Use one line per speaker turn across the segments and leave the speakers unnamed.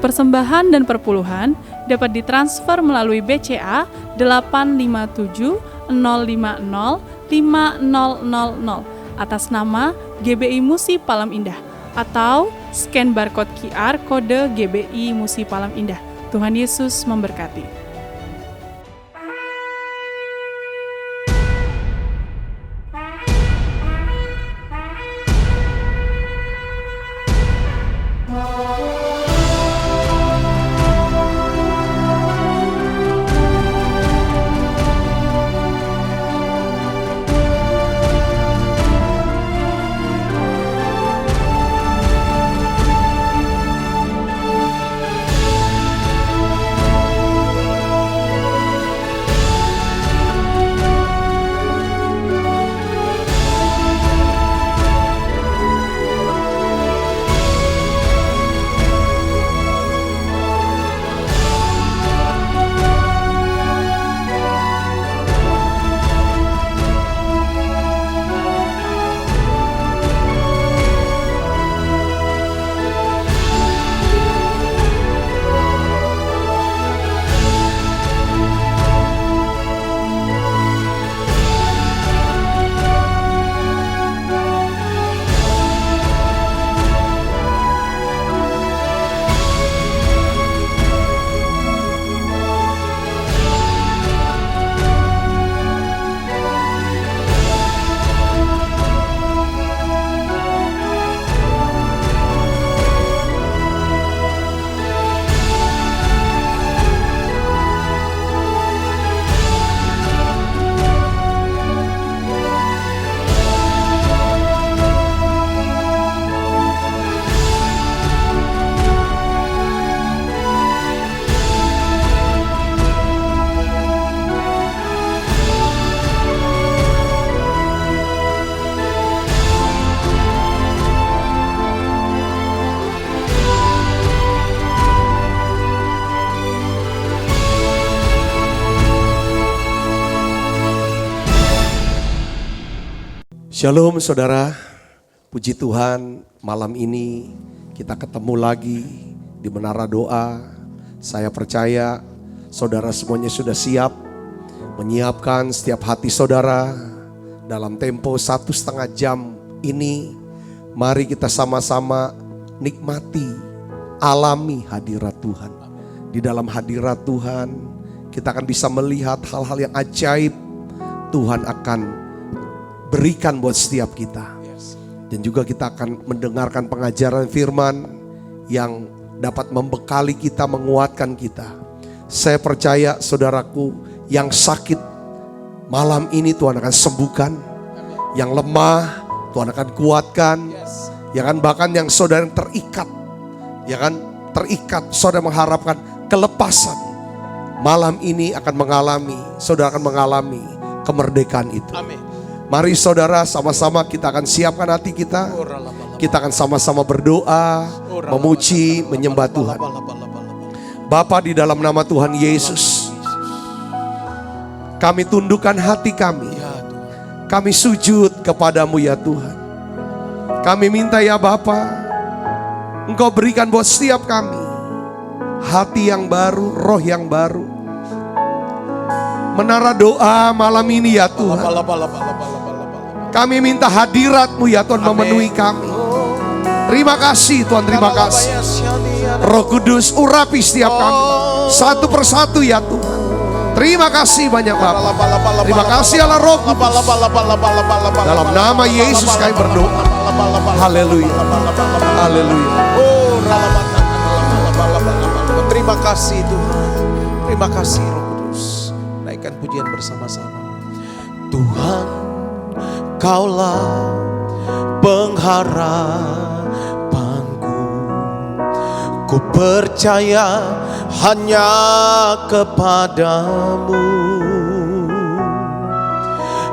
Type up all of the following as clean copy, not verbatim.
Persembahan dan perpuluhan dapat ditransfer melalui BCA 857 050 5000 atas nama GBI Musi Palam Indah atau scan barcode QR kode GBI Musi Palam Indah. Tuhan Yesus memberkati.
Shalom saudara, puji Tuhan malam ini kita ketemu lagi di Menara Doa. Saya percaya saudara semuanya sudah siap menyiapkan setiap hati saudara dalam tempo 1,5 jam ini. Mari kita sama-sama nikmati, alami hadirat Tuhan. Di dalam hadirat Tuhan kita akan bisa melihat hal-hal yang ajaib Tuhan akan berikan buat setiap kita. Dan juga kita akan mendengarkan pengajaran firman yang dapat membekali kita, menguatkan kita. Saya percaya saudaraku yang sakit malam ini Tuhan akan sembuhkan. Yang lemah Tuhan akan kuatkan. Ya kan, bahkan yang saudara yang terikat, ya kan, terikat, saudara mengharapkan kelepasan. Malam ini akan mengalami, saudara akan mengalami kemerdekaan itu.
Amin.
Mari saudara sama-sama kita akan siapkan hati kita. Kita akan sama-sama berdoa, memuji, menyembah Tuhan. Bapa, di dalam nama Tuhan Yesus, kami tundukkan hati kami. Kami sujud kepadamu ya Tuhan. Kami minta ya Bapa, Engkau berikan buat setiap kami hati yang baru, roh yang baru. Menara Doa malam ini ya Tuhan, kami minta hadirat-Mu ya Tuhan memenuhi kami. Terima kasih Tuhan, terima kasih. Roh Kudus urapi setiap kami satu persatu ya Tuhan. Terima kasih banyak Bapa. Terima kasih Allah Roh Kudus. Dalam nama Yesus kami berdoa. Haleluya. Haleluya.
Terima kasih Tuhan. Terima kasih Roh Kudus. Naikkan pujian bersama-sama. Tuhan, Kaulah pengharapanku. Ku percaya hanya kepadamu,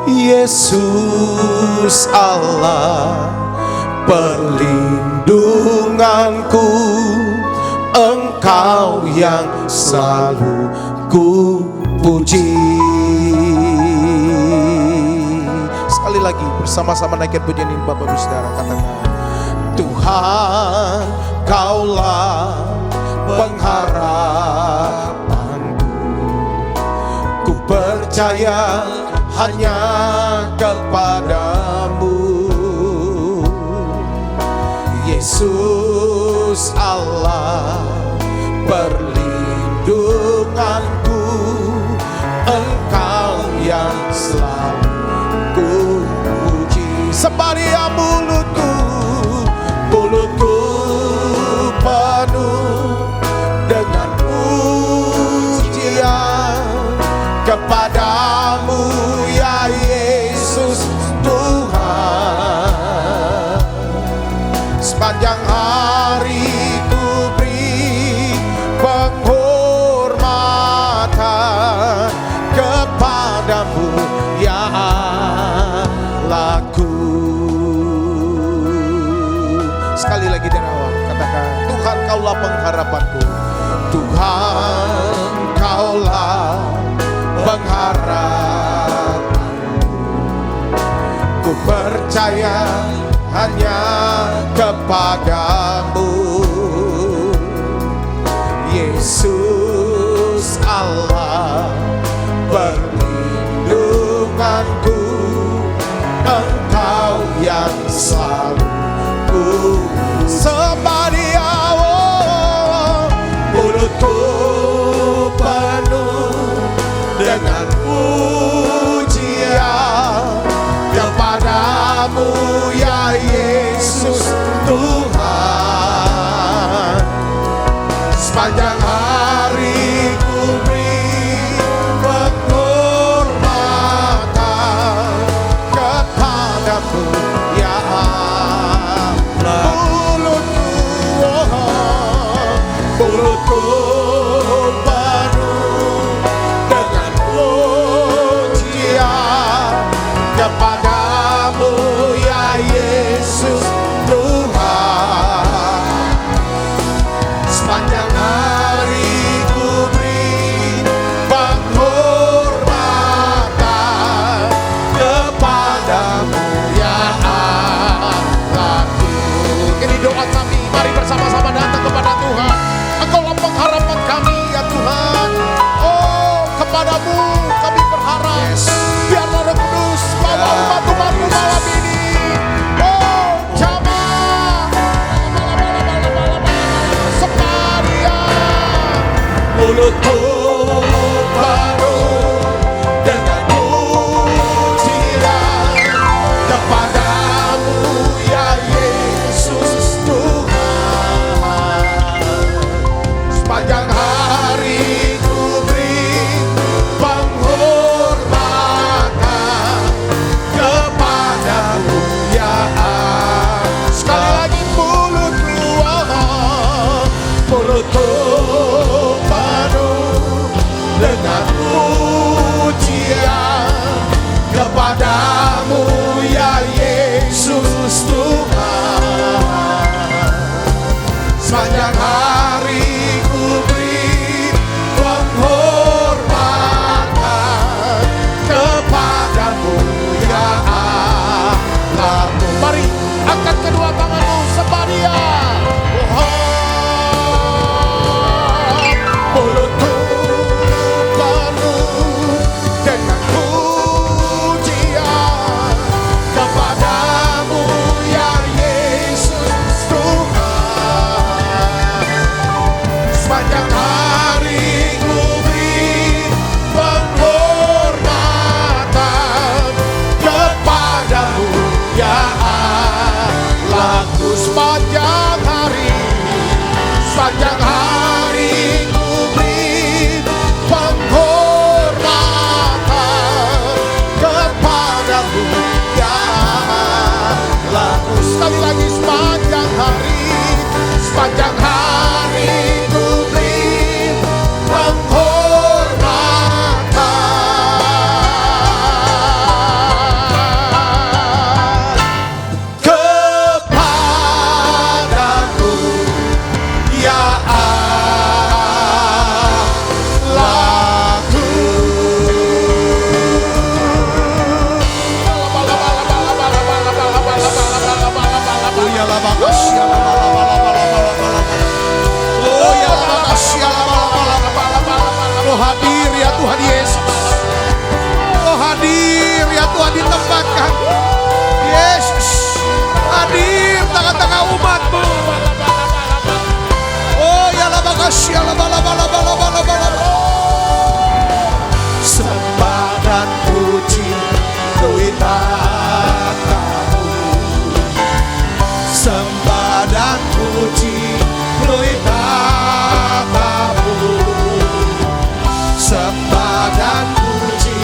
Yesus Allah perlindunganku. Engkau yang selalu ku puji. Sekali lagi bersama-sama naikkan pujian ini Bapak Ibu Saudara, katakan Tuhan Kaulah percaya hanya kepadamu, Yesus Allah perlindunganku, Engkau yang selalu ku puji. Sembari mulutku penuh dengan pujian kepadamu ya Yesus Tuhan. Sepanjang hari ku beri penghormatan kepadamu ya Allahku. Sekali lagi dari awal katakan, Tuhan Kaulah pengharapanku, Tuhan Kaulah pengharapanku. Ku percaya hanya kepadamu, Yesus Allah perlindunganku, Engkau yang selalu ku. Sembari mulutku penuh dengan pujian kepadamu ya Yesus Tuhan. Sepanjang hari ku beri penghormatan kepadamu ya Allah. Mulutku penuh dengan pujian kepadamu ya Yesus Tuhan. Sepanjang hari ku beri penghormatan kepadamu ya Allahku. Ini doa kami, mari bersama-sama datang kepada Tuhan. Engkaulah pengharapan kami ya Tuhan. Oh, kepadamu kami berharap. Biarlah Roh Kudus bawa umat-umatmu malam ini. Oh, jamaah sekalian, mulutku penuh dengan pujian kepadamu ya Yesus Tuhan. Sepanjang hari ku beri penghormatan kepadamu ya Allah. Sekali lagi mulutku penuh dengan pujian kepadamu ya Yesus Tuhan. Sepanjang hari ku beri penghormatan kepadamu ya Allahku. Mari angkat kedua tanganmu sekalian. Mulutku penuh dengan pujian kepadamu ya Yesus Tuhan. Sepanjang hari ku beri penghormatan kepadamu ya Allahku. Sepanjang hari ku beri penghormatan kepadamu ya Allahku. Sekali lagi sepanjang hari ku beri penghormatan kepadamu ya Allah. Sembah dan puji Duit tatamu. Sembah dan puji Duit tatamu. Sembah dan puji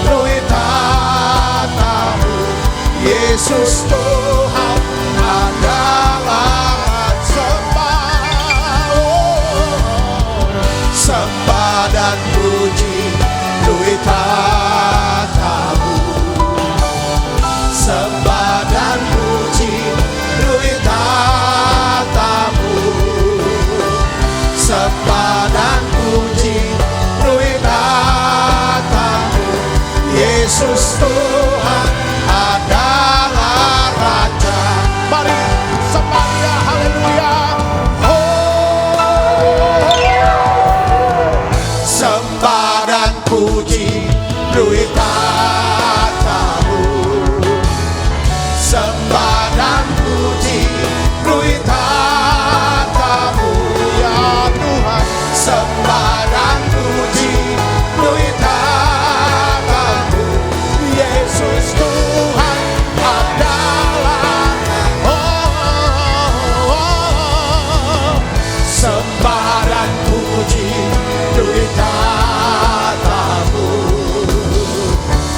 Duit tatamu. Yesus Tuhan adalah sembah dan puji Duit tatamu. Sembah dan puji Duit tatamu. Sembah dan puji Duit tatamu. Yesus Tuhan adalah Raja. Mari sembah Dia, haleluya. Sembah dan puji Duit tatamu. Sembah dan puji Duit tatamu. Ya Tuhan, sembah dan puji Duit tatamu. Yesus Tuhan adalah sembah dan puji Duit tatamu.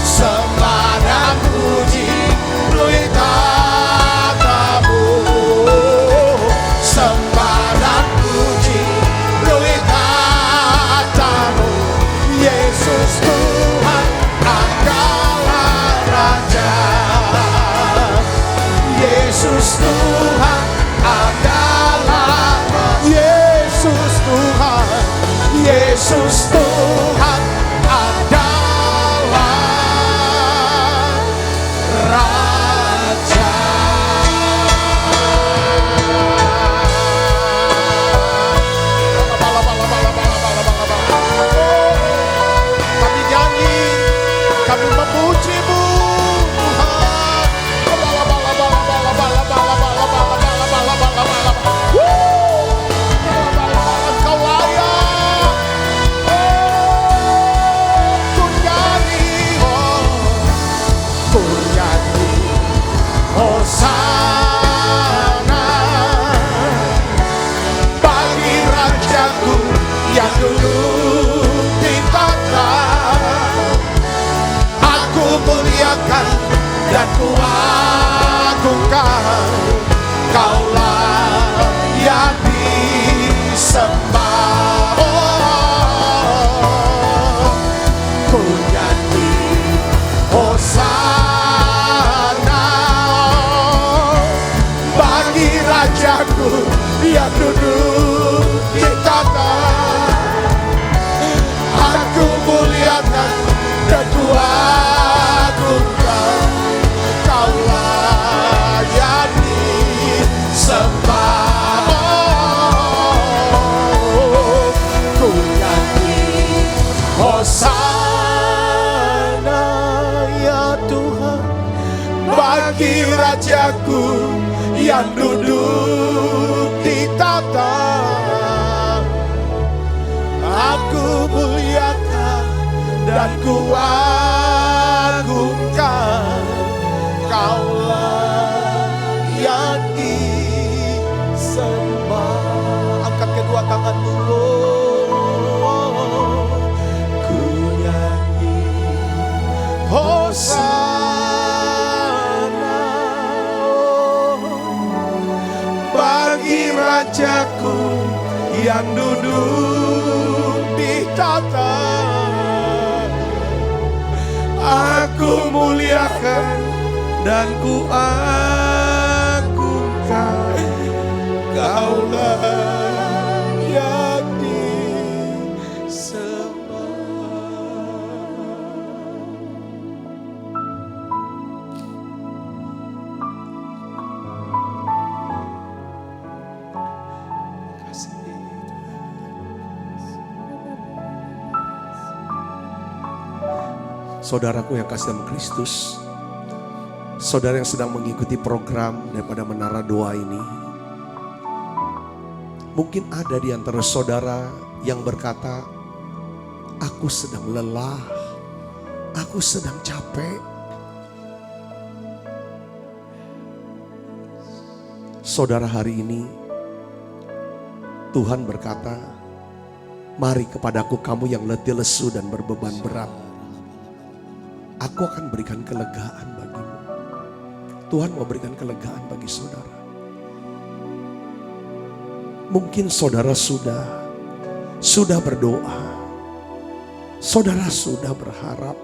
Sembah dan puji Duit tatamu. Sembah dan puji Duit tatamu. Yesus Tuhan adalah Raja. Yesus Tuhan adalah Yesus Tuhan. Yesus Tuhan adalah Raja. Kami nyanyi, kami memuji-Mu Tuhan. Engkau layak. Ku nyanyi, ku nyanyi, Hosana bagi Rajaku yang duduk di tata. Aku muliakan dan ku agungkan. Kaulah yang disembah. Ku nyanyi Hosana bagi Rajaku yang duduk di tata. Aku muliakan dan ku agungkan. Kaulah yang disembah. Ku nyanyi Hosana ya Tuhan bagi Rajaku yang duduk di tata. Aku muliakan dan ku agungkan. Kaulah yang disembah. Angkat kedua tanganmu, ku nyanyi Hosana bagi Rajaku yang duduk di tata. Aku muliakan dan ku agungkan. Kaulah yang disembah.
Saudaraku yang kasih dalam Kristus, saudara yang sedang mengikuti program daripada Menara Doa ini, Mungkin ada di antara saudara yang berkata, aku sedang lelah, aku sedang capek. Saudara, hari ini Tuhan berkata, mari kepadaku kamu yang letih lesu dan berbeban berat. Aku akan berikan kelegaan bagimu. Tuhan mau berikan kelegaan bagi saudara. Mungkin saudara sudah berdoa. Saudara sudah berharap.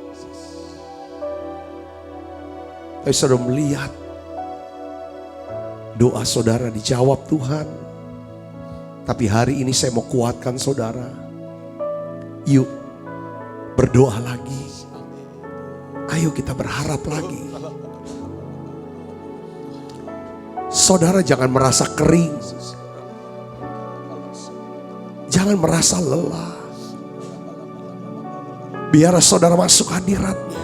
Tapi saudara melihat doa saudara dijawab Tuhan. Tapi hari ini saya mau kuatkan saudara. Yuk berdoa lagi. Ayo kita berharap lagi. Saudara jangan merasa kering. Jangan merasa lelah. Biar saudara masuk hadiratnya.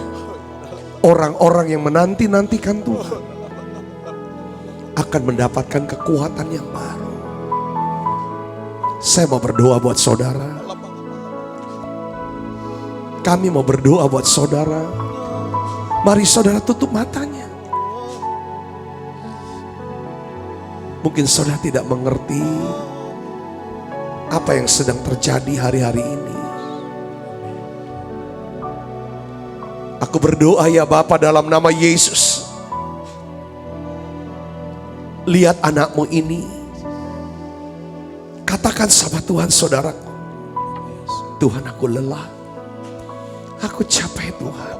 Orang-orang yang menanti-nantikan Tuhan akan mendapatkan kekuatan yang baru. Saya mau berdoa buat saudara. Kami mau berdoa buat saudara. Mari saudara tutup matanya. Mungkin saudara tidak mengerti apa yang sedang terjadi hari-hari ini. Aku berdoa ya Bapa dalam nama Yesus. Lihat anakmu ini. Katakan sama Tuhan saudaraku. Tuhan, aku lelah. Aku capek Tuhan.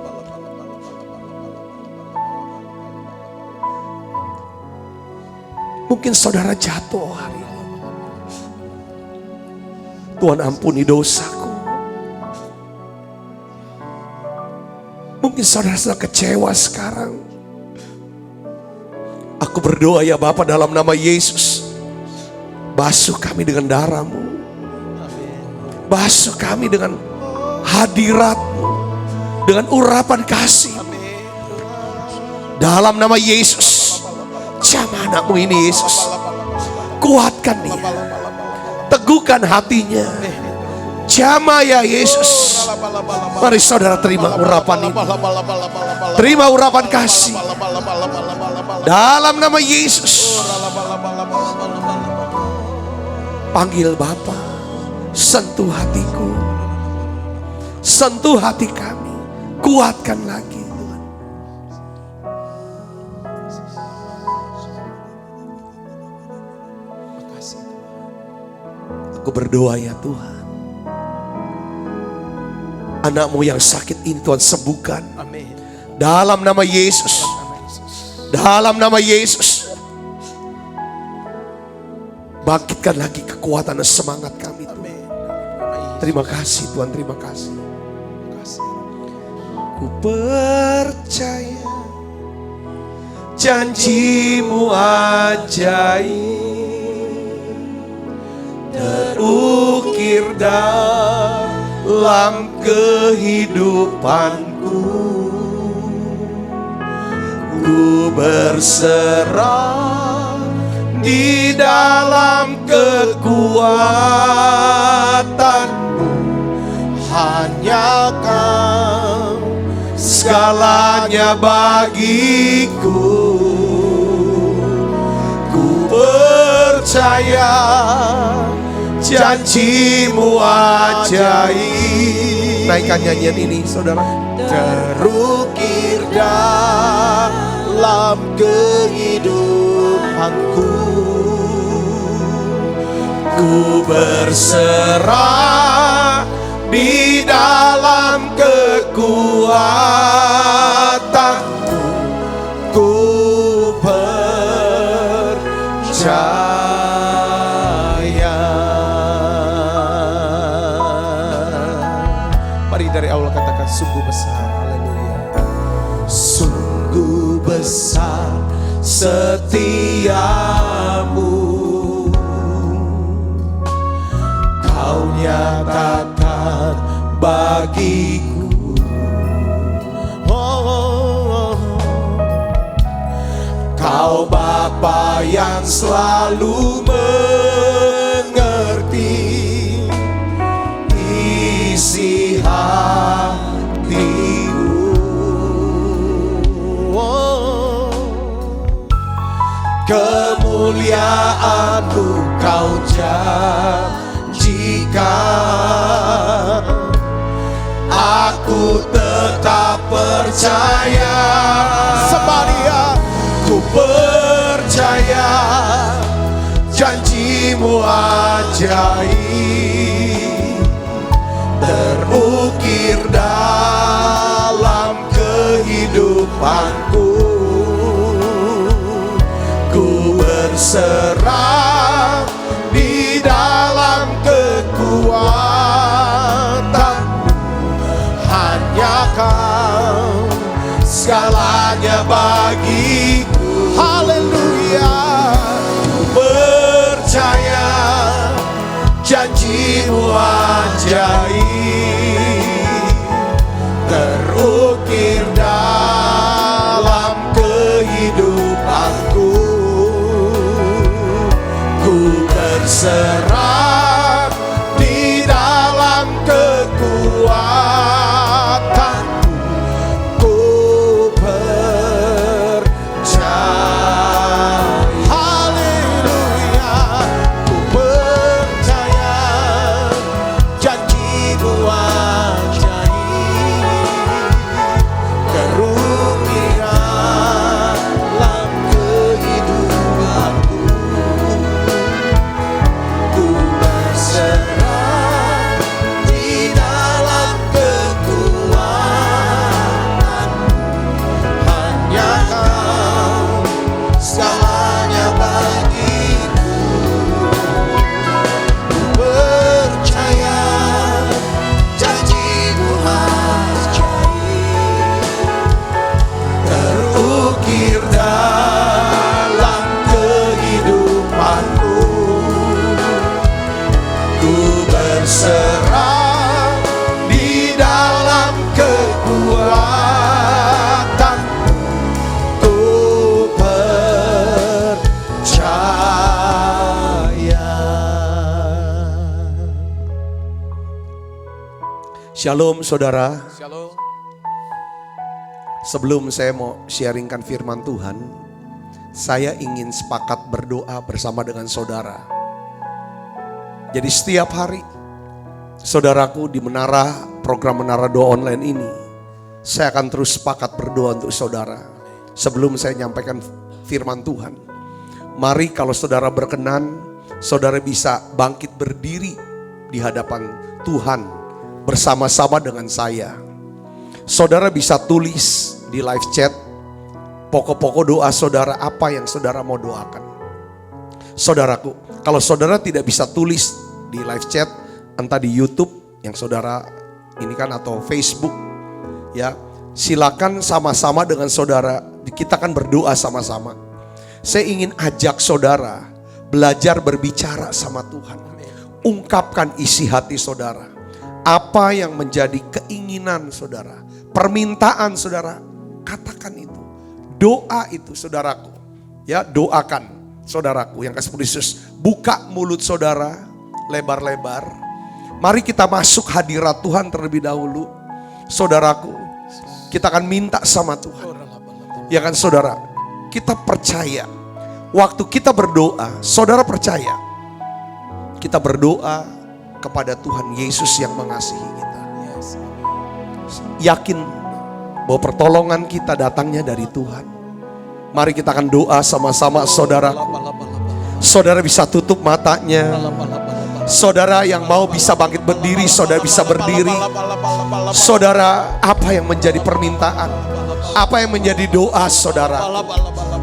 Mungkin saudara jatuh hari ini. Tuhan, ampuni dosaku. Mungkin saudara sedang kecewa sekarang. Aku berdoa ya Bapa dalam nama Yesus. Basuh kami dengan darah-Mu. Basuh kami dengan hadirat-Mu. Dengan urapan kasih. Dalam nama Yesus. Jamah anakmu ini Yesus. Kuatkan dia. Teguhkan hatinya. Jamah ya Yesus. Mari saudara terima urapan ini. Terima urapan kasih. Dalam nama Yesus. Panggil Bapa. Sentuh hatiku. Sentuh hati kami. Kuatkan lagi Tuhan. Makasih Tuhan. Aku berdoa ya Tuhan. Anakmu yang sakit ini Tuhan sembuhkan. Amin. Dalam nama Yesus. Dalam nama Yesus. Bangkitkan lagi kekuatan dan semangat kami Tuhan. Terima kasih Tuhan, terima kasih. Ku percaya janji-Mu ajaib terukir dalam kehidupanku. Ku berserah di dalam kekuatan-Mu. Hanya Kau segalanya bagiku. Ku percaya janji-Mu ajaib. Naikkan nyanyian ini saudara. Terukir dalam kehidupanku. Ku berserah di dalam kekuatan-Mu. Ku percaya. Mari dari awal katakan sungguh besar. Haleluya. Sungguh besar setia-Mu. Kau nyatakan bagiku. Kau Bapa yang selalu mengasihi. janjikan. Aku tetap percaya,
Semaria,
ku percaya janjimu ajaib terukir dalam kehidupanku. Ku berserah di dalam kekuatanmu, hanya Kau segalanya bagiku.
haleluya.
Ku percaya janjimu ajaib terukir dalam kehidupanku. Ku berserah di dalam kekuatanmu. Ku percaya,
Haleluya.
ku percaya janjimu ajaib terukir dalam kehidupanku. Ku berserah di dalam kekuatanmu, hanya Kau segalanya bagiku. Ku percaya janjimu ajaib terukir dalam kehidupanku. Ku berserah di dalam kekuatanmu. Ku percaya. Shalom saudara.
Shalom.
Sebelum saya mau sharingkan firman Tuhan, saya ingin sepakat berdoa bersama dengan saudara. Jadi setiap hari, saudaraku, di menara, program Menara Doa Online ini, saya akan terus sepakat berdoa untuk saudara. Sebelum saya nyampaikan firman Tuhan, mari kalau saudara berkenan, saudara bisa bangkit berdiri di hadapan Tuhan bersama-sama dengan saya. Saudara bisa tulis di live chat pokok-pokok doa saudara, apa yang saudara mau doakan. Saudaraku, kalau saudara tidak bisa tulis di live chat, entah di YouTube yang saudara ini kan atau Facebook, ya silakan sama-sama dengan saudara, kita akan berdoa sama-sama. Saya ingin ajak saudara belajar berbicara sama Tuhan. Ungkapkan isi hati saudara, apa yang menjadi keinginan saudara, permintaan saudara, katakan itu. Doa itu saudaraku, ya doakan saudaraku yang kasih Yesus. Buka mulut saudara lebar-lebar. Mari kita masuk hadirat Tuhan terlebih dahulu. Saudaraku, kita akan minta sama Tuhan. Ya kan saudara, kita percaya waktu kita berdoa, saudara percaya kita berdoa kepada Tuhan Yesus yang mengasihi kita. Yakin bahwa pertolongan kita datangnya dari Tuhan. Mari kita akan doa sama-sama saudaraku. Saudara bisa tutup matanya. Saudara yang mau bisa bangkit berdiri, saudara bisa berdiri. Saudara, apa yang menjadi permintaan? Apa yang menjadi doa saudara?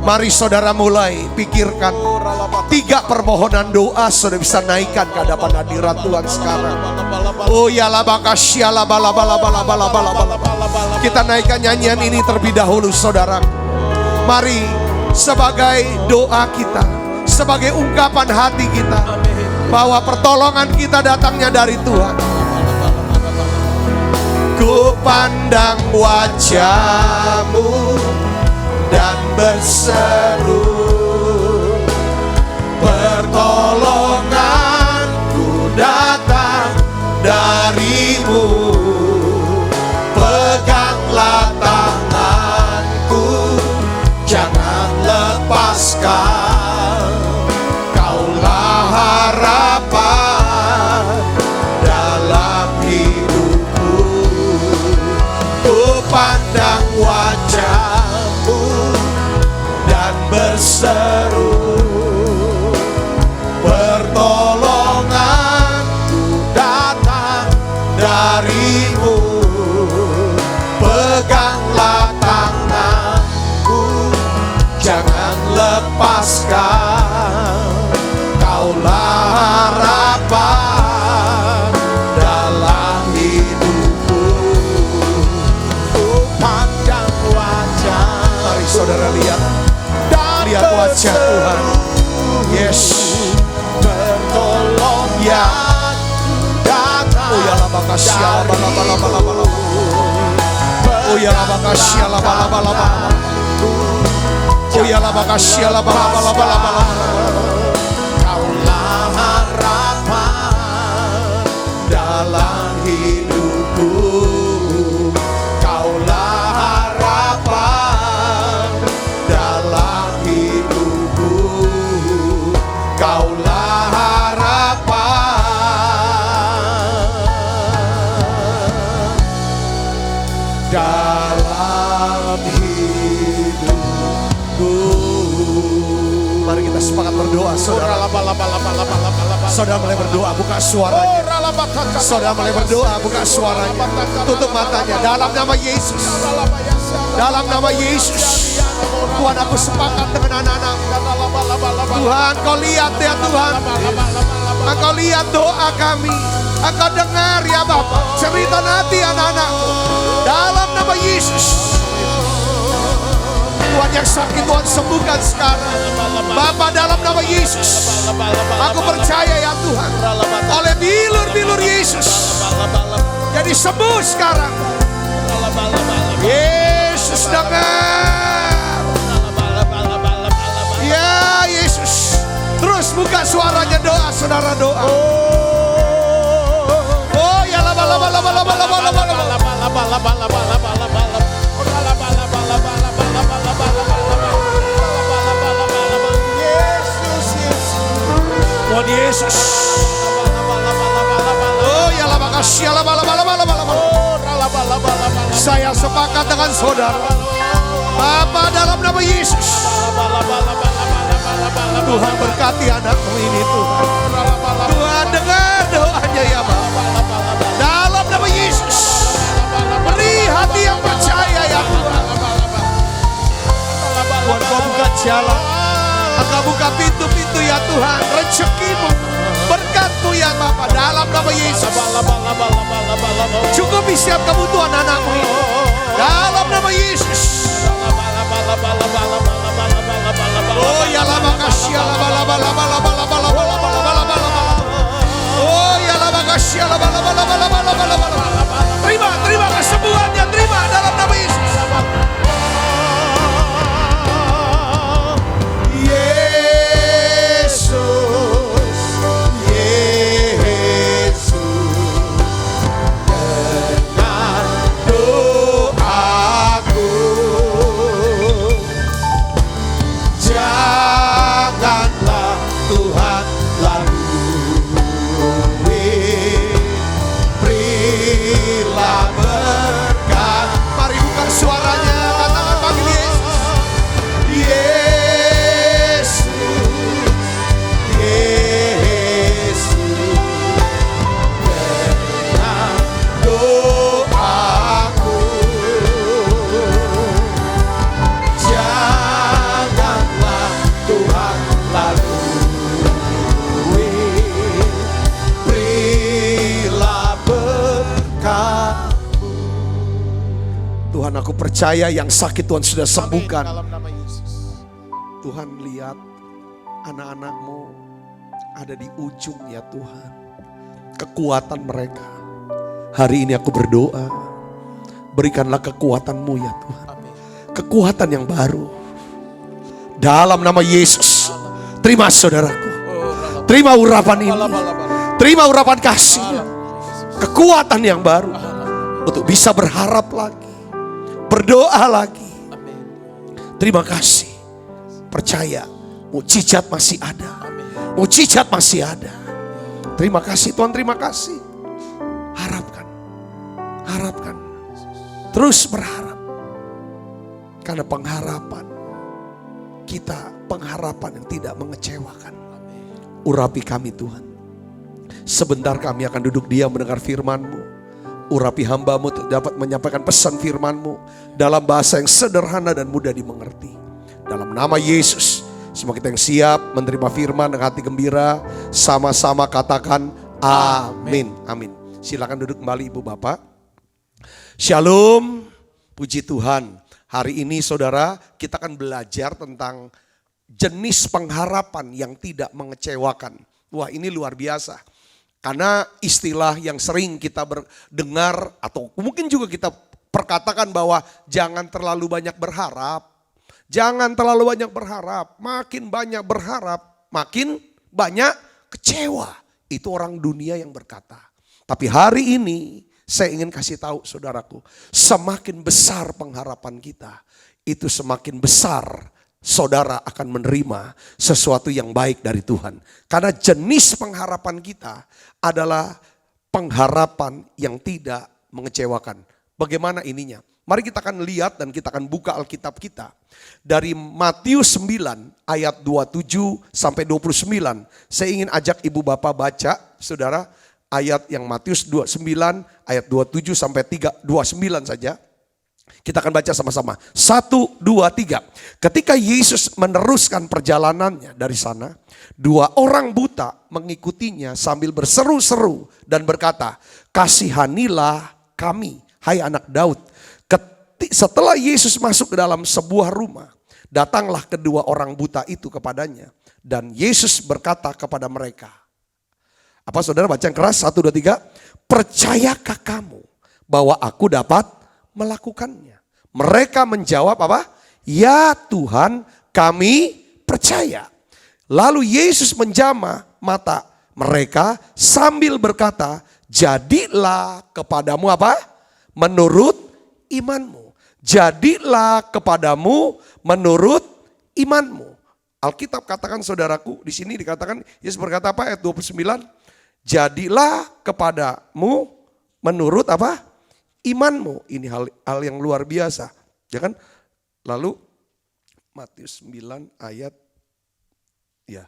Mari saudara mulai pikirkan 3 permohonan doa, saudara bisa naikkan ke hadapan hadirat Tuhan sekarang. Oh ya labakasya labalabalabalabalabalabala. Kita naikkan nyanyian ini terlebih dahulu saudara. Mari sebagai doa kita, sebagai ungkapan hati kita, bahwa pertolongan kita datangnya dari Tuhan. Ku pandang wajah-Mu dan berseru, pertolonganku datang dari-Mu. Peganglah tanganku, jangan lepaskan, Kaulah harap saja Tuhan. Yes.
Bertolong
Ya.
datang.
Oh ya laba kasya laba laba laba laba laba. Oh ya laba kasya laba laba laba. Oh ya laba kasya laba laba laba laba.
Kaulah harapan dalam hidupku. Kaulah harapan dalam hidupku. Kaulah harapan dalam hidupku.
Mari kita sepakat berdoa, saudara. Saudara mulai berdoa, buka suaranya. Saudara mulai berdoa, buka suaranya. Tutup matanya dalam nama Yesus. Dalam nama Yesus. Tuhan, aku sepakat dengan anak-anak. Tuhan, kau lihat ya Tuhan. Engkau lihat doa kami. Engkau dengar ya Bapa cerita hati anak-anak. Dalam nama Yesus. Tuhan, yang sakit Tuhan sembuhkan sekarang. Bapa, dalam nama Yesus, aku percaya ya Tuhan, oleh bilur-bilur Yesus jadi sembuh sekarang. Yesus dengar. Ya Yesus, terus buka suaranya, doa saudara, doa. Oh ya laba laba laba laba laba laba laba. Tuhan Yesus. Oh ya laba kasya laba laba laba laba laba. Saya sepakat dengan saudara. Bapa, dalam nama Yesus, Tuhan berkati anakmu ini Tuhan. Tuhan dengar doanya ya Bapa. Dalam nama Yesus, beri hati yang percaya ya Tuhan. Tuhan, kau buka jalan. Engkau buka pintu-pintu ya Tuhan, rezekimu, berkat-Mu ya Bapa, dalam nama Yesus. Cukupi setiap kebutuhan anakmu ini, dalam nama Yesus. Oh ya laba kasya laba laba laba laba laba laba laba laba laba laba. Oh ya laba kasya laba laba laba laba laba laba laba. Terima kesembuhannya, terima dalam nama Yesus. Aku percaya yang sakit Tuhan sudah sembuhkan. Tuhan, lihat anak-anak-Mu ada di ujung ya Tuhan. Kekuatan mereka. Hari ini aku berdoa, berikanlah kekuatan-Mu ya Tuhan. Kekuatan yang baru. Dalam nama Yesus. Terima saudaraku. Terima urapan ini. Terima urapan kasih. Kekuatan yang baru. Untuk bisa berharap lagi. Berdoa lagi. Terima kasih. Percaya, mukjizat masih ada. Mukjizat masih ada. Terima kasih Tuhan, terima kasih. Harapkan. Terus berharap. Karena pengharapan kita, pengharapan yang tidak mengecewakan. Urapi kami Tuhan. Sebentar kami akan duduk diam mendengar firman-Mu. Urapi hamba-Mu untuk dapat menyampaikan pesan firman-Mu dalam bahasa yang sederhana dan mudah dimengerti. Dalam nama Yesus, semua kita yang siap menerima firman dengan hati gembira, sama-sama katakan amin. Amin. Silakan duduk kembali Ibu Bapak. Shalom, puji Tuhan. Hari ini saudara, kita akan belajar tentang jenis pengharapan yang tidak mengecewakan. Wah, ini luar biasa. Karena istilah yang sering kita dengar atau mungkin juga kita perkatakan bahwa jangan terlalu banyak berharap. Jangan terlalu banyak berharap. Makin banyak berharap, makin banyak kecewa. Itu orang dunia yang berkata. Tapi hari ini saya ingin kasih tahu saudaraku, semakin besar pengharapan kita, itu semakin besar saudara akan menerima sesuatu yang baik dari Tuhan. Karena jenis pengharapan kita adalah pengharapan yang tidak mengecewakan. Bagaimana ininya? Mari kita akan lihat dan kita akan buka Alkitab kita. Dari Matius 9 ayat 27 sampai 29. Saya ingin ajak ibu bapak baca saudara. Ayat yang Matius 29 ayat 27 sampai 29 saja. Kita akan baca sama-sama. 1, 2, 3. Ketika Yesus meneruskan perjalanannya dari sana, 2 orang buta mengikutinya sambil berseru-seru dan berkata, "Kasihanilah kami, hai anak Daud." Setelah Yesus masuk ke dalam sebuah rumah, datanglah kedua orang buta itu kepadanya. Dan Yesus berkata kepada mereka, apa saudara baca yang keras? 1, 2, 3. "Percayakah kamu bahwa aku dapat melakukannya?" Mereka menjawab apa? "Ya Tuhan, kami percaya." Lalu Yesus menjamah mata mereka sambil berkata, "Jadilah kepadamu apa? Menurut imanmu." Jadilah kepadamu menurut imanmu. Alkitab katakan saudaraku, di sini dikatakan Yesus berkata apa? Ayat 29. Jadilah kepadamu menurut apa? Imanmu. Ini hal yang luar biasa. Ya kan? Lalu Matius 9 ayat ya.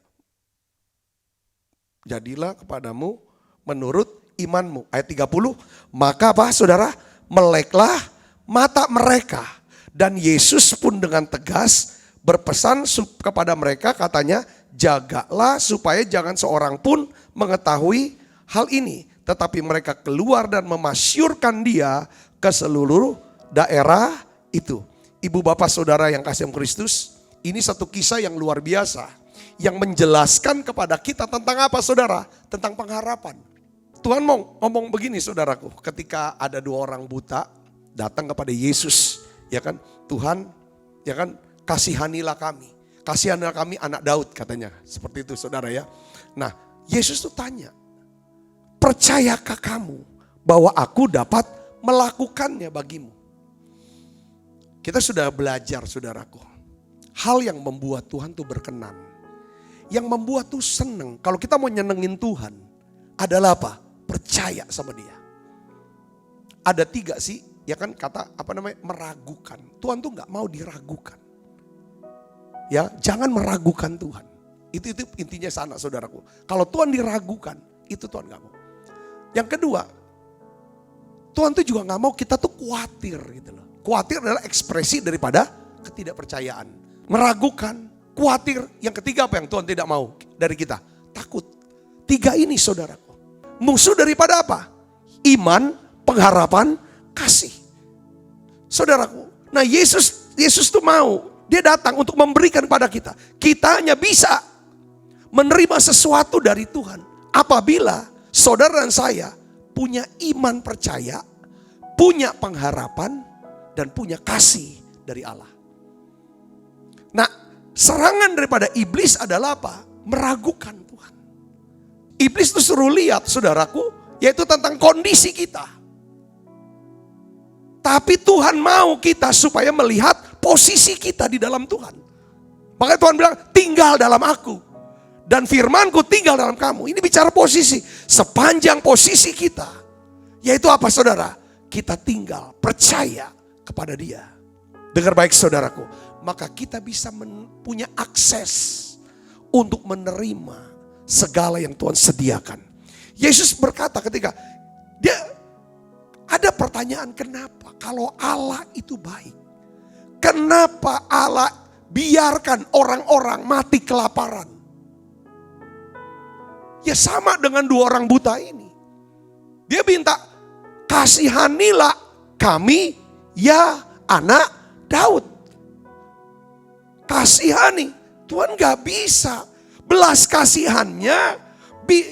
Jadilah kepadamu menurut imanmu. Ayat 30. Maka apa saudara? Meleklah mata mereka. Dan Yesus pun dengan tegas berpesan kepada mereka, katanya, "Jagalah supaya jangan seorang pun mengetahui hal ini." Tetapi mereka keluar dan memasyurkan dia ke seluruh daerah itu. Ibu bapak saudara yang kasih Kristus, ini satu kisah yang luar biasa. Yang menjelaskan kepada kita tentang apa saudara? Tentang pengharapan. Tuhan mau ngomong begini saudaraku, ketika ada 2 orang buta datang kepada Yesus, ya kan? Tuhan, ya kan? Kasihanilah kami. Kasihanilah kami anak Daud katanya. Seperti itu saudara ya. Nah, Yesus tuh tanya, "Percayakah kamu bahwa aku dapat melakukannya bagimu?" Kita sudah belajar saudaraku. Hal yang membuat Tuhan tuh berkenan. Yang membuat tuh seneng. Kalau kita mau nyenengin Tuhan adalah apa? Percaya sama dia. Ada 3 sih, ya kan kata apa namanya? Meragukan. Tuhan tuh gak mau diragukan. Ya, jangan meragukan Tuhan. Itu intinya sana saudaraku. Kalau Tuhan diragukan, itu Tuhan gak mau. Yang kedua, Tuhan tuh juga gak mau kita tuh khawatir gitu loh. Khawatir adalah ekspresi daripada ketidakpercayaan. Meragukan, khawatir. Yang ketiga apa yang Tuhan tidak mau dari kita? Takut. 3 ini saudaraku. Musuh daripada apa? Iman, pengharapan, kasih. Saudaraku, nah Yesus tuh mau. Dia datang untuk memberikan pada kita. Kita hanya bisa menerima sesuatu dari Tuhan apabila saudara dan saya punya iman percaya, punya pengharapan, dan punya kasih dari Allah. Nah, serangan daripada iblis adalah apa? Meragukan Tuhan. Iblis itu suruh lihat saudaraku, yaitu tentang kondisi kita. Tapi Tuhan mau kita supaya melihat posisi kita di dalam Tuhan. Makanya Tuhan bilang, "Tinggal dalam aku dan firmanku tinggal dalam kamu." Ini bicara posisi. Sepanjang posisi kita, yaitu apa saudara? Kita tinggal percaya kepada dia. Dengar baik saudaraku. Maka kita bisa punya akses untuk menerima segala yang Tuhan sediakan. Yesus berkata ketika dia ada pertanyaan, kenapa kalau Allah itu baik? Kenapa Allah biarkan orang-orang mati kelaparan? Ya sama dengan 2 orang buta ini. Dia minta, "Kasihanilah kami ya anak Daud." Kasihani. Tuhan gak bisa. Belas kasihannya,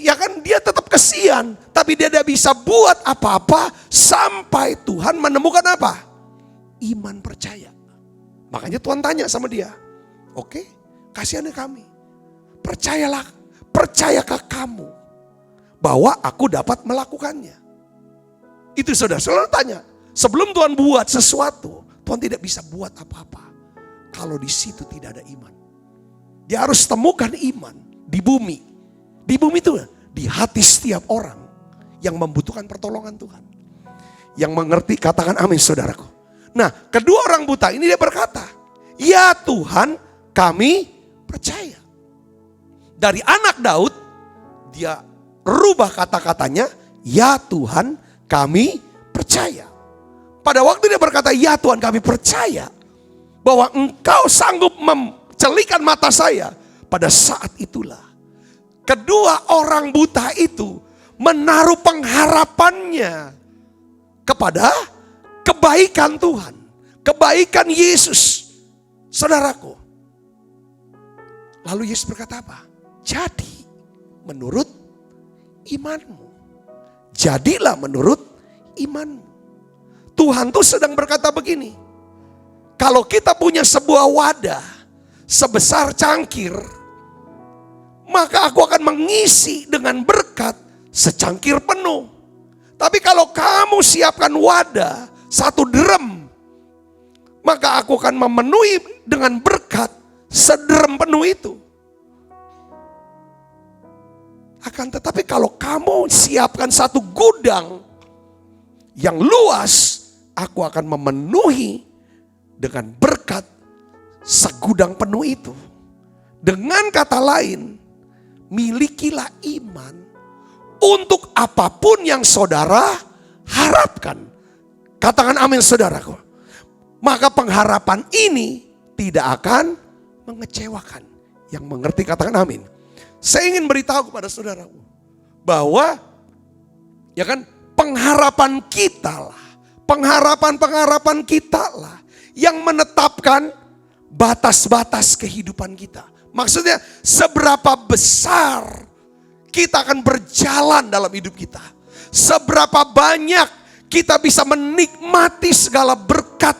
ya kan dia tetap kasihan. Tapi dia tidak bisa buat apa-apa sampai Tuhan menemukan apa? Iman percaya. Makanya Tuhan tanya sama dia, oke, kasihani kami. Percayakah kamu bahwa aku dapat melakukannya? Itu saudara tanya. Sebelum Tuhan buat sesuatu, Tuhan tidak bisa buat apa-apa kalau di situ tidak ada iman. Dia harus temukan iman di bumi. Di bumi itu di hati setiap orang yang membutuhkan pertolongan Tuhan. Yang mengerti katakan amin saudaraku. Nah, kedua orang buta ini dia berkata, ya Tuhan kami percaya. Dari anak Daud dia rubah kata-katanya, ya Tuhan kami percaya. Pada waktu dia berkata, ya Tuhan kami percaya bahwa Engkau sanggup mencelikan mata saya. Pada saat itulah kedua orang buta itu menaruh pengharapannya kepada kebaikan Tuhan, kebaikan Yesus. Saudaraku, lalu Yesus berkata apa? Jadi menurut imanmu. Jadilah menurut imanmu. Tuhan tuh sedang berkata begini, kalau kita punya sebuah wadah sebesar cangkir, maka aku akan mengisi dengan berkat secangkir penuh. Tapi kalau kamu siapkan wadah satu drum, maka aku akan memenuhi dengan berkat sederem penuh itu. Akan tetapi kalau kamu siapkan satu gudang yang luas, aku akan memenuhi dengan berkat segudang penuh itu. Dengan kata lain, milikilah iman untuk apapun yang saudara harapkan. Katakan amin saudaraku. Maka pengharapan ini tidak akan mengecewakan. Yang mengerti katakan amin. Saya ingin beritahu kepada saudaraku bahwa ya kan pengharapan kita lah. Pengharapan kita lah yang menetapkan batas-batas kehidupan kita. Maksudnya seberapa besar kita akan berjalan dalam hidup kita. Seberapa banyak kita bisa menikmati segala berkat,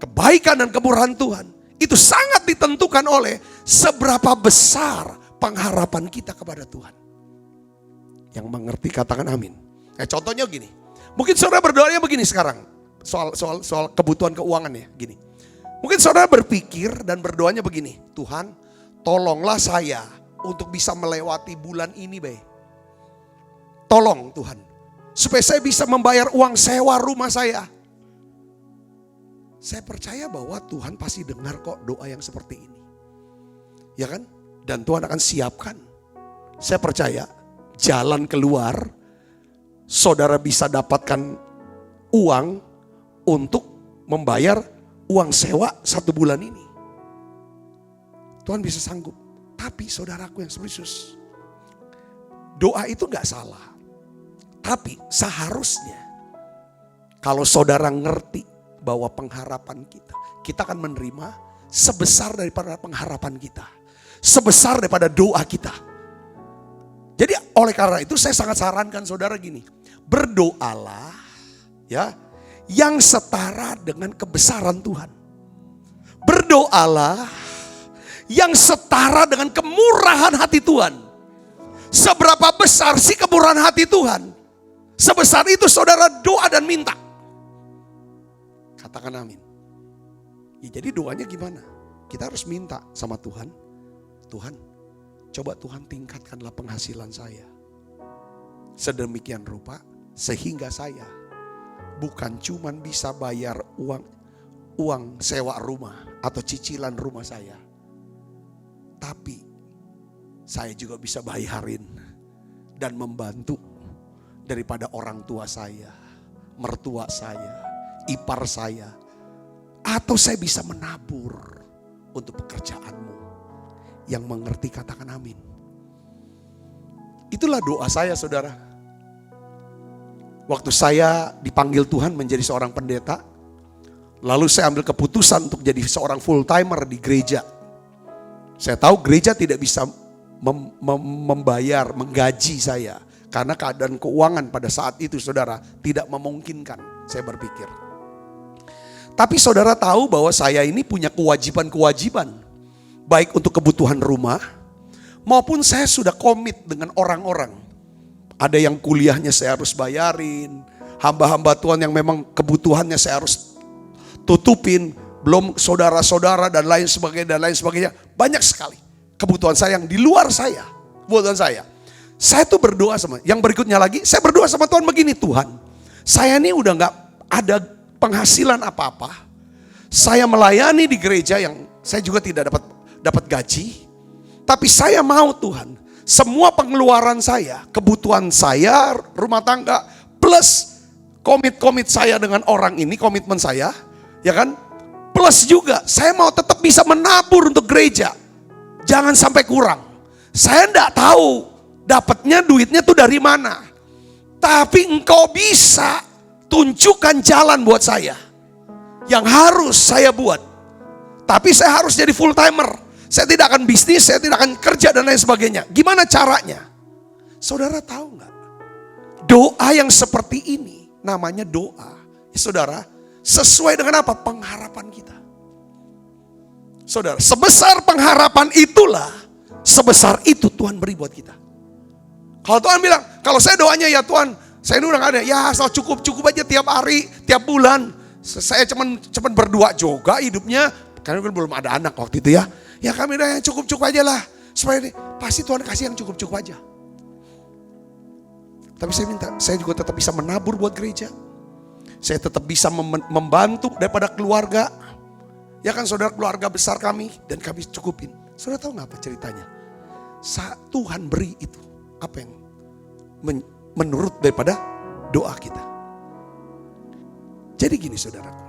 kebaikan dan kemurahan Tuhan. Itu sangat ditentukan oleh seberapa besar pengharapan kita kepada Tuhan. Yang mengerti katakan amin. Contohnya gini. Mungkin saudara berdoanya begini sekarang. Soal kebutuhan keuangan ya. Gini. Mungkin saudara berpikir dan berdoanya begini. Tuhan tolonglah saya untuk bisa melewati bulan ini baik. Tolong Tuhan. Supaya saya bisa membayar uang sewa rumah saya. Saya percaya bahwa Tuhan pasti dengar kok doa yang seperti ini. Ya kan? Dan Tuhan akan siapkan. Saya percaya jalan keluar. Saudara bisa dapatkan uang untuk membayar uang sewa 1 bulan ini. Tuhan bisa sanggup. Tapi saudaraku yang serius, doa itu gak salah. Tapi seharusnya kalau saudara ngerti bahwa pengharapan kita akan menerima sebesar daripada pengharapan kita. Sebesar daripada doa kita. Jadi oleh karena itu saya sangat sarankan saudara gini. Berdoalah ya yang setara dengan kebesaran Tuhan. Berdoalah yang setara dengan kemurahan hati Tuhan. Seberapa besar sih kemurahan hati Tuhan? Sebesar itu saudara doa dan minta. Katakan amin. Ya, jadi doanya gimana? Kita harus minta sama Tuhan. Tuhan, coba Tuhan tingkatkanlah penghasilan saya. Sedemikian rupa sehingga saya bukan cuman bisa bayar uang sewa rumah atau cicilan rumah saya. Tapi saya juga bisa bayarin dan membantu daripada orang tua saya, mertua saya, ipar saya. Atau saya bisa menabur untuk pekerjaanmu. Yang mengerti katakan amin. Itulah doa saya saudara. Waktu saya dipanggil Tuhan menjadi seorang pendeta. Lalu saya ambil keputusan untuk jadi seorang full timer di gereja. Saya tahu gereja tidak bisa membayar, menggaji saya. Karena keadaan keuangan pada saat itu saudara tidak memungkinkan, saya berpikir. Tapi saudara tahu bahwa saya ini punya kewajiban-kewajiban. Baik untuk kebutuhan rumah, maupun saya sudah komit dengan orang-orang. Ada yang kuliahnya saya harus bayarin, hamba-hamba Tuhan yang memang kebutuhannya saya harus tutupin, belum saudara-saudara dan lain sebagainya. Banyak sekali kebutuhan saya yang di luar saya, kebutuhan saya. Saya tuh berdoa sama, yang berikutnya lagi, saya berdoa sama Tuhan begini, Tuhan, saya ini udah gak ada penghasilan apa-apa. Saya melayani di gereja yang saya juga tidak dapat gaji. Tapi saya mau Tuhan, semua pengeluaran saya, kebutuhan saya, rumah tangga, plus komit saya dengan orang ini, komitmen saya, ya kan? Plus juga saya mau tetap bisa menabur untuk gereja. Jangan sampai kurang. Saya enggak tahu dapatnya duitnya tuh dari mana. Tapi engkau bisa tunjukkan jalan buat saya. Yang harus saya buat. Tapi saya harus jadi full timer. Saya tidak akan bisnis, saya tidak akan kerja dan lain sebagainya. Gimana caranya? Saudara tahu nggak? Doa yang seperti ini namanya doa. Ya, saudara, sesuai dengan apa? Pengharapan kita. Saudara, sebesar pengharapan itulah, sebesar itu Tuhan beri buat kita. Kalau Tuhan bilang, kalau saya doanya ya Tuhan, saya ini udah gak ada, ya asal cukup aja tiap hari, tiap bulan. Saya cuman berdua juga hidupnya, karena belum ada anak waktu itu ya. Ya kami udah yang cukup aja lah. Supaya ini, pasti Tuhan kasih yang cukup aja. Tapi saya minta, saya juga tetap bisa menabur buat gereja. Saya tetap bisa membantu daripada keluarga. Ya kan saudara, keluarga besar kami, dan kami cukupin. Saudara tahu gak apa ceritanya? Tuhan beri itu. Apa yang menurut daripada doa kita. Jadi gini saudaraku,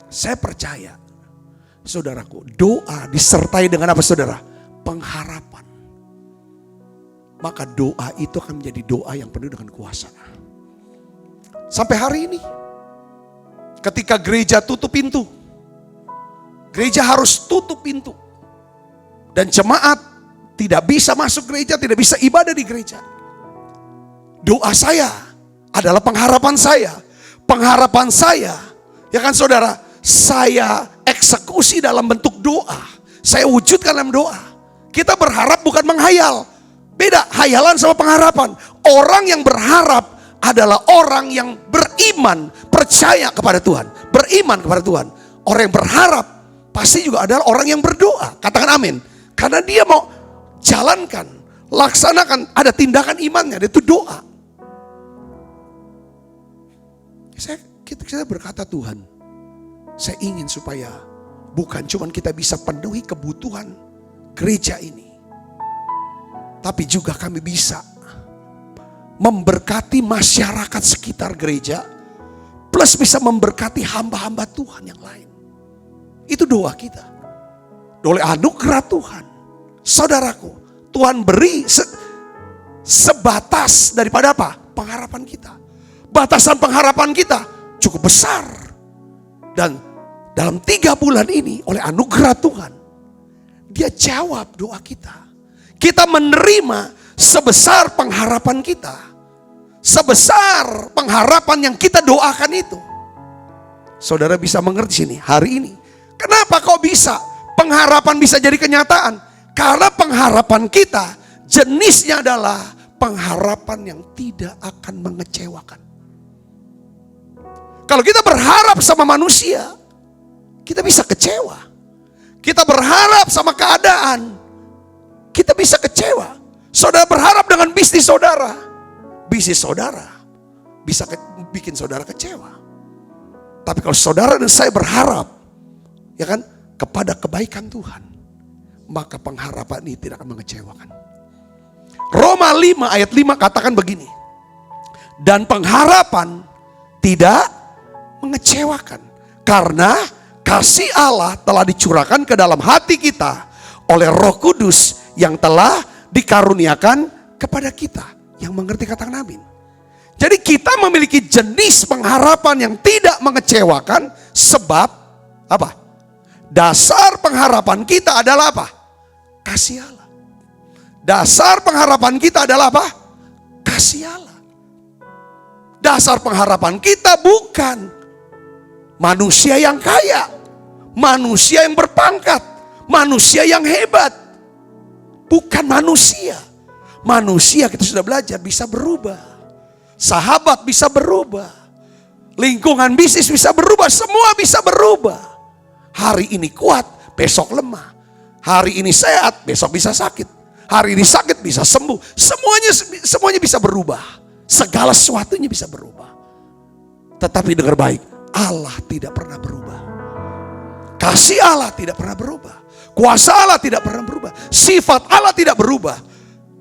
saya percaya saudaraku, doa disertai dengan apa saudara? Pengharapan. Maka doa itu akan menjadi doa yang penuh dengan kuasa. Sampai hari ini, ketika gereja tutup pintu, gereja harus tutup pintu, dan jemaat tidak bisa masuk gereja, tidak bisa ibadah di gereja. Doa saya adalah pengharapan saya. Pengharapan saya, ya kan saudara, saya eksekusi dalam bentuk doa. Saya wujudkan dalam doa. Kita berharap bukan menghayal. Beda hayalan sama pengharapan. Orang yang berharap adalah orang yang beriman, percaya kepada Tuhan. Beriman kepada Tuhan. Orang yang berharap pasti juga adalah orang yang berdoa. Katakan amin. Karena dia mau jalankan, laksanakan, ada tindakan imannya, itu doa. Kita berkata Tuhan, saya ingin supaya bukan cuma kita bisa penuhi kebutuhan gereja ini, tapi juga kami bisa memberkati masyarakat sekitar gereja, plus bisa memberkati hamba-hamba Tuhan yang lain. Itu doa kita. Oleh anugerah Tuhan, saudaraku, Tuhan beri sebatas daripada apa? Pengharapan kita. Batasan pengharapan kita cukup besar. Dan dalam 3 bulan ini oleh anugerah Tuhan, dia jawab doa kita. Kita menerima sebesar pengharapan kita. Sebesar pengharapan yang kita doakan itu. Saudara bisa mengerti sini hari ini. Kenapa kok bisa? Pengharapan bisa jadi kenyataan. Karena pengharapan kita jenisnya adalah pengharapan yang tidak akan mengecewakan. Kalau kita berharap sama manusia, kita bisa kecewa. Kita berharap sama keadaan, kita bisa kecewa. Saudara berharap dengan bisnis saudara bisa bikin saudara kecewa. Tapi kalau saudara dan saya berharap, ya kan, kepada kebaikan Tuhan, maka pengharapan ini tidak akan mengecewakan. Roma 5 ayat 5 katakan begini, dan pengharapan tidak mengecewakan, karena kasih Allah telah dicurahkan ke dalam hati kita oleh Roh Kudus yang telah dikaruniakan kepada kita. Yang mengerti katakan amin. Jadi kita memiliki jenis pengharapan yang tidak mengecewakan, sebab apa? Dasar pengharapan kita adalah apa? kasih Allah. Dasar pengharapan kita adalah apa? Kasih Allah. Dasar pengharapan kita bukan manusia yang kaya, manusia yang berpangkat, manusia yang hebat. Bukan manusia. Manusia kita sudah belajar bisa berubah. Sahabat bisa berubah. Lingkungan bisnis bisa berubah. Semua bisa berubah. Hari ini kuat, besok lemah. Hari ini sehat, besok bisa sakit. Hari ini sakit bisa sembuh. Semuanya bisa berubah. Segala sesuatunya bisa berubah. Tetapi dengar baik, Allah tidak pernah berubah. Kasih Allah tidak pernah berubah. Kuasa Allah tidak pernah berubah. Sifat Allah tidak berubah.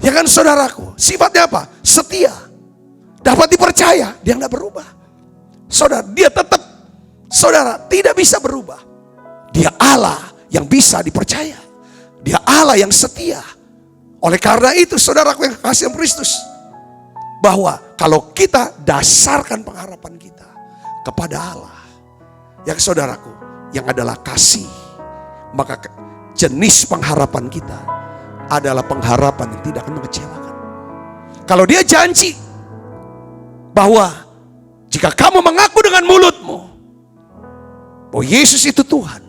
Ya kan saudaraku, sifatnya apa? Setia. Dapat dipercaya, dia tidak berubah. Saudara, dia tetap, saudara, tidak bisa berubah. Dia Allah yang bisa dipercaya. Dia Allah yang setia. Oleh karena itu saudaraku yang kasih Kristus, bahwa kalau kita dasarkan pengharapan kita kepada Allah, yang saudaraku, yang adalah kasih, maka jenis pengharapan kita adalah pengharapan yang tidak akan mengecewakan. Kalau dia janji bahwa jika kamu mengaku dengan mulutmu bahwa Yesus itu Tuhan,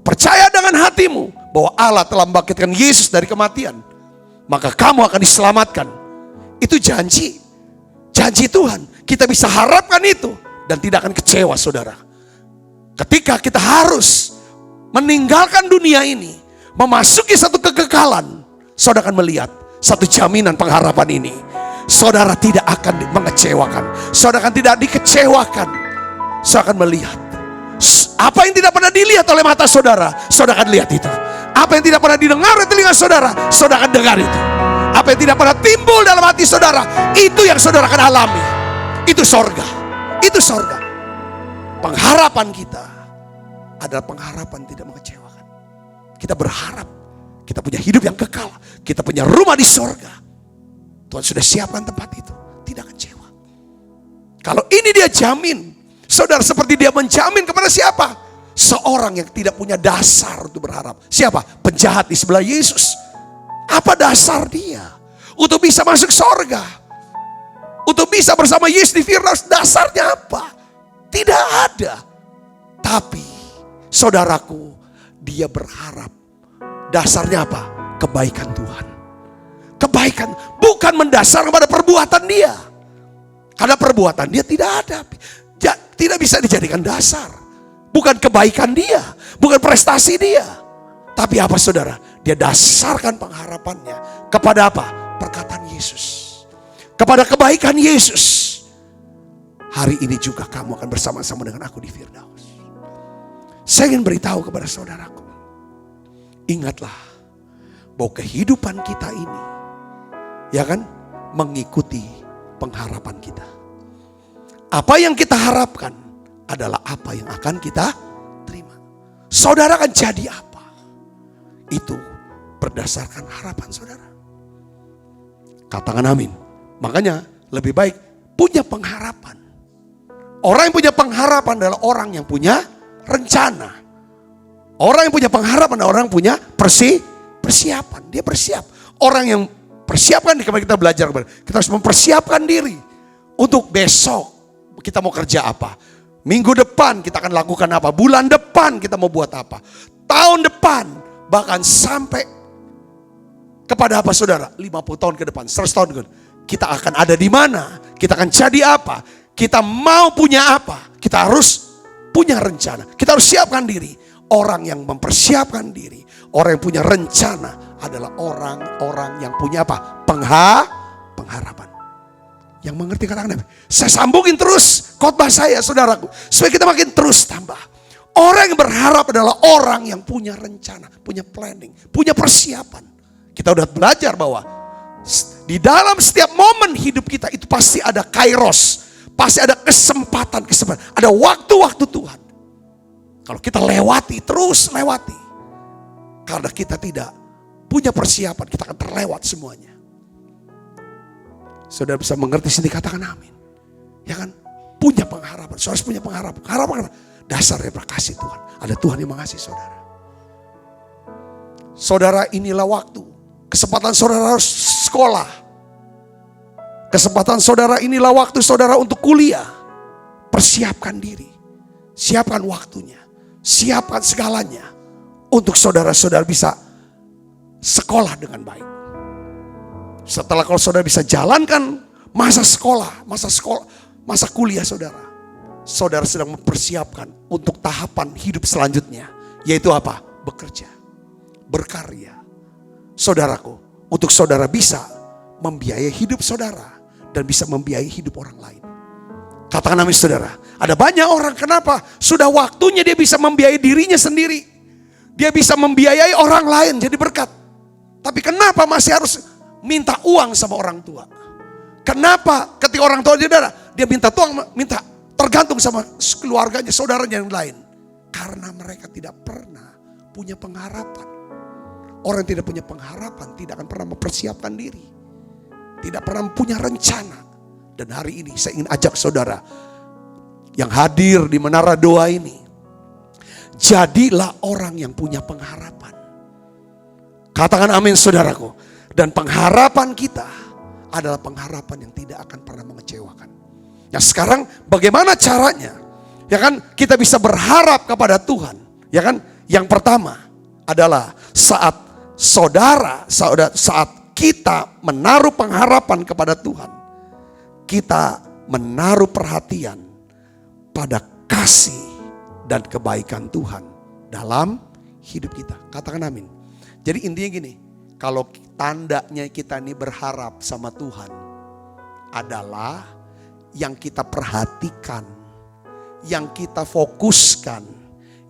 percaya dengan hatimu bahwa Allah telah membangkitkan Yesus dari kematian, maka kamu akan diselamatkan. Itu janji. Janji Tuhan. Kita bisa harapkan itu dan tidak akan kecewa saudara. Ketika kita harus meninggalkan dunia ini, memasuki satu kekekalan, saudara akan melihat satu jaminan pengharapan ini. Saudara tidak akan mengecewakan. Saudara akan tidak dikecewakan. Saudara akan melihat apa yang tidak pernah dilihat oleh mata saudara, saudara akan lihat itu. Apa yang tidak pernah didengar oleh telinga saudara, saudara akan dengar itu. Apa yang tidak pernah timbul dalam hati saudara, itu yang saudara akan alami. Itu sorga. Itu sorga. Pengharapan kita adalah pengharapan tidak mengecewakan. Kita berharap kita punya hidup yang kekal. Kita punya rumah di sorga. Tuhan sudah siapkan tempat itu. Tidak kecewa. Kalau ini dia jamin, saudara, seperti dia menjamin kepada siapa? Seorang yang tidak punya dasar untuk berharap. Siapa? Penjahat di sebelah Yesus. Apa dasar dia untuk bisa masuk sorga? Untuk bisa bersama Yesus di Firdaus, dasarnya apa? Tidak ada. Tapi saudaraku, dia berharap. Dasarnya apa? Kebaikan Tuhan. Kebaikan bukan mendasar kepada perbuatan dia. Karena perbuatan dia tidak ada. Tidak bisa dijadikan dasar. Bukan kebaikan dia, bukan prestasi dia. Tapi apa saudara? Dia dasarkan pengharapannya kepada apa? Perkataan Yesus. Kepada kebaikan Yesus. Hari ini juga kamu akan bersama-sama dengan aku di Firdaus. Saya ingin beritahu kepada saudaraku. Ingatlah bahwa kehidupan kita ini, ya kan, mengikuti pengharapan kita. Apa yang kita harapkan adalah apa yang akan kita terima. Saudara akan jadi apa? Itu berdasarkan harapan saudara. Katakan amin. Makanya lebih baik punya pengharapan. Orang yang punya pengharapan adalah orang yang punya rencana. Orang yang punya pengharapan adalah orang yang punya persiapan. Dia bersiap. Orang yang persiapkan, kemarin kita belajar, kita harus mempersiapkan diri untuk besok kita mau kerja apa. Minggu depan kita akan lakukan apa? Bulan depan kita mau buat apa? Tahun depan, bahkan sampai kepada apa saudara? 50 tahun ke depan, 100 tahun ke depan. Kita akan ada di mana? Kita akan jadi apa? Kita mau punya apa? Kita harus punya rencana. Kita harus siapkan diri. Orang yang mempersiapkan diri, orang yang punya rencana adalah orang-orang yang punya apa? Pengharapan. Yang mengerti kata-kata. Saya sambungin terus khotbah saya saudaraku. Supaya kita makin terus tambah. Orang yang berharap adalah orang yang punya rencana. Punya planning. Punya persiapan. Kita udah belajar bahwa di dalam setiap momen hidup kita itu pasti ada kairos. Pasti ada kesempatan. Ada waktu-waktu Tuhan. Kalau kita lewati, terus lewati. Karena kita tidak punya persiapan, kita akan terlewat semuanya. Saudara bisa mengerti sini, katakan amin. Ya kan? Punya pengharapan. Saudara harus punya pengharapan. Harapan dasarnya berkasih Tuhan. Ada Tuhan yang mengasihi saudara. Saudara, inilah waktu Kesempatan saudara harus sekolah. Kesempatan saudara inilah waktu saudara untuk kuliah. Persiapkan diri. Siapkan waktunya. Siapkan segalanya. Untuk saudara-saudara bisa sekolah dengan baik. Setelah kalau saudara bisa jalankan masa sekolah, masa kuliah saudara. Saudara sedang mempersiapkan untuk tahapan hidup selanjutnya. Yaitu apa? Bekerja. Berkarya. Saudaraku, untuk saudara bisa membiayai hidup saudara dan bisa membiayai hidup orang lain. Katakan amin saudara. Ada banyak orang kenapa? Sudah waktunya dia bisa membiayai dirinya sendiri. Dia bisa membiayai orang lain jadi berkat. Tapi kenapa masih harus minta uang sama orang tua? Kenapa ketika orang tua dia minta tergantung sama keluarganya, saudaranya yang lain? Karena mereka tidak pernah punya pengharapan. Orang yang tidak punya pengharapan tidak akan pernah mempersiapkan diri. Tidak pernah punya rencana. Dan hari ini saya ingin ajak saudara yang hadir di menara doa ini. Jadilah orang yang punya pengharapan. Katakan amin saudaraku. Dan pengharapan kita adalah pengharapan yang tidak akan pernah mengecewakan. Nah sekarang bagaimana caranya? Ya kan kita bisa berharap kepada Tuhan. Ya kan yang pertama adalah saat kita menaruh pengharapan kepada Tuhan, kita menaruh perhatian pada kasih dan kebaikan Tuhan dalam hidup kita. Katakan amin. Jadi intinya gini, kalau tandanya kita ini berharap sama Tuhan adalah yang kita perhatikan, yang kita fokuskan,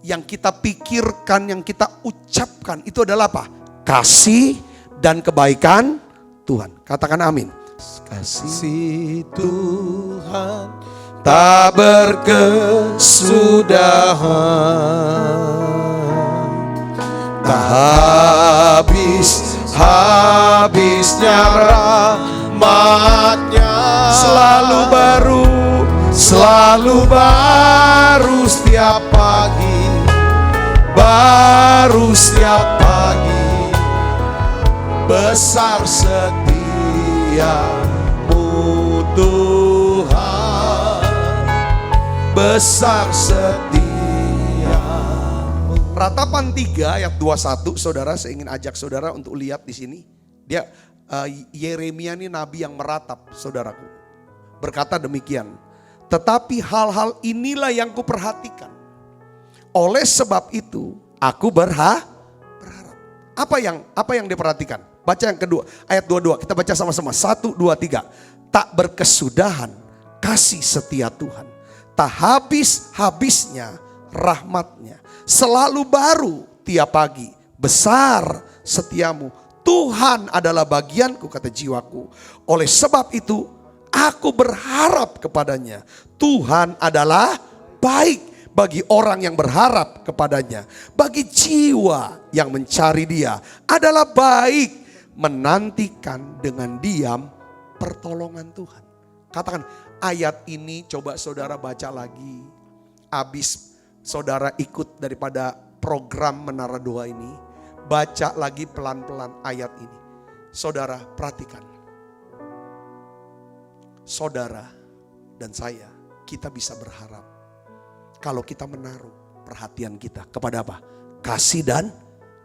yang kita pikirkan, yang kita ucapkan itu adalah apa? Kasih dan kebaikan Tuhan. Katakan amin.
Kasih Tuhan tak berkesudahan, tak habis-habisnya rahmat-Nya, selalu baru setiap pagi, besar setiamu Tuhan, besar setiamu.
Ratapan 3 ayat 21, saudara, saya ingin ajak saudara untuk lihat di sini. Dia Yeremia ini nabi yang meratap, saudaraku. Berkata demikian, tetapi hal-hal inilah yang kuperhatikan. Oleh sebab itu aku berharap. Apa yang diperhatikan? Baca yang kedua, ayat 22. Kita baca sama-sama. 1, 2, 3. Tak berkesudahan kasih setia Tuhan. Tak habis-habisnya rahmat-Nya. Selalu baru tiap pagi. Besar setiamu. Tuhan adalah bagianku, kata jiwaku. Oleh sebab itu aku berharap kepadanya. Tuhan adalah baik bagi orang yang berharap kepadanya. Bagi jiwa yang mencari Dia adalah baik menantikan dengan diam pertolongan Tuhan. Katakan ayat ini coba saudara baca lagi. Habis saudara ikut daripada program Menara Doa ini, baca lagi pelan-pelan ayat ini. Saudara perhatikan. Saudara dan saya, kita bisa berharap kalau kita menaruh perhatian kita kepada apa? Kasih dan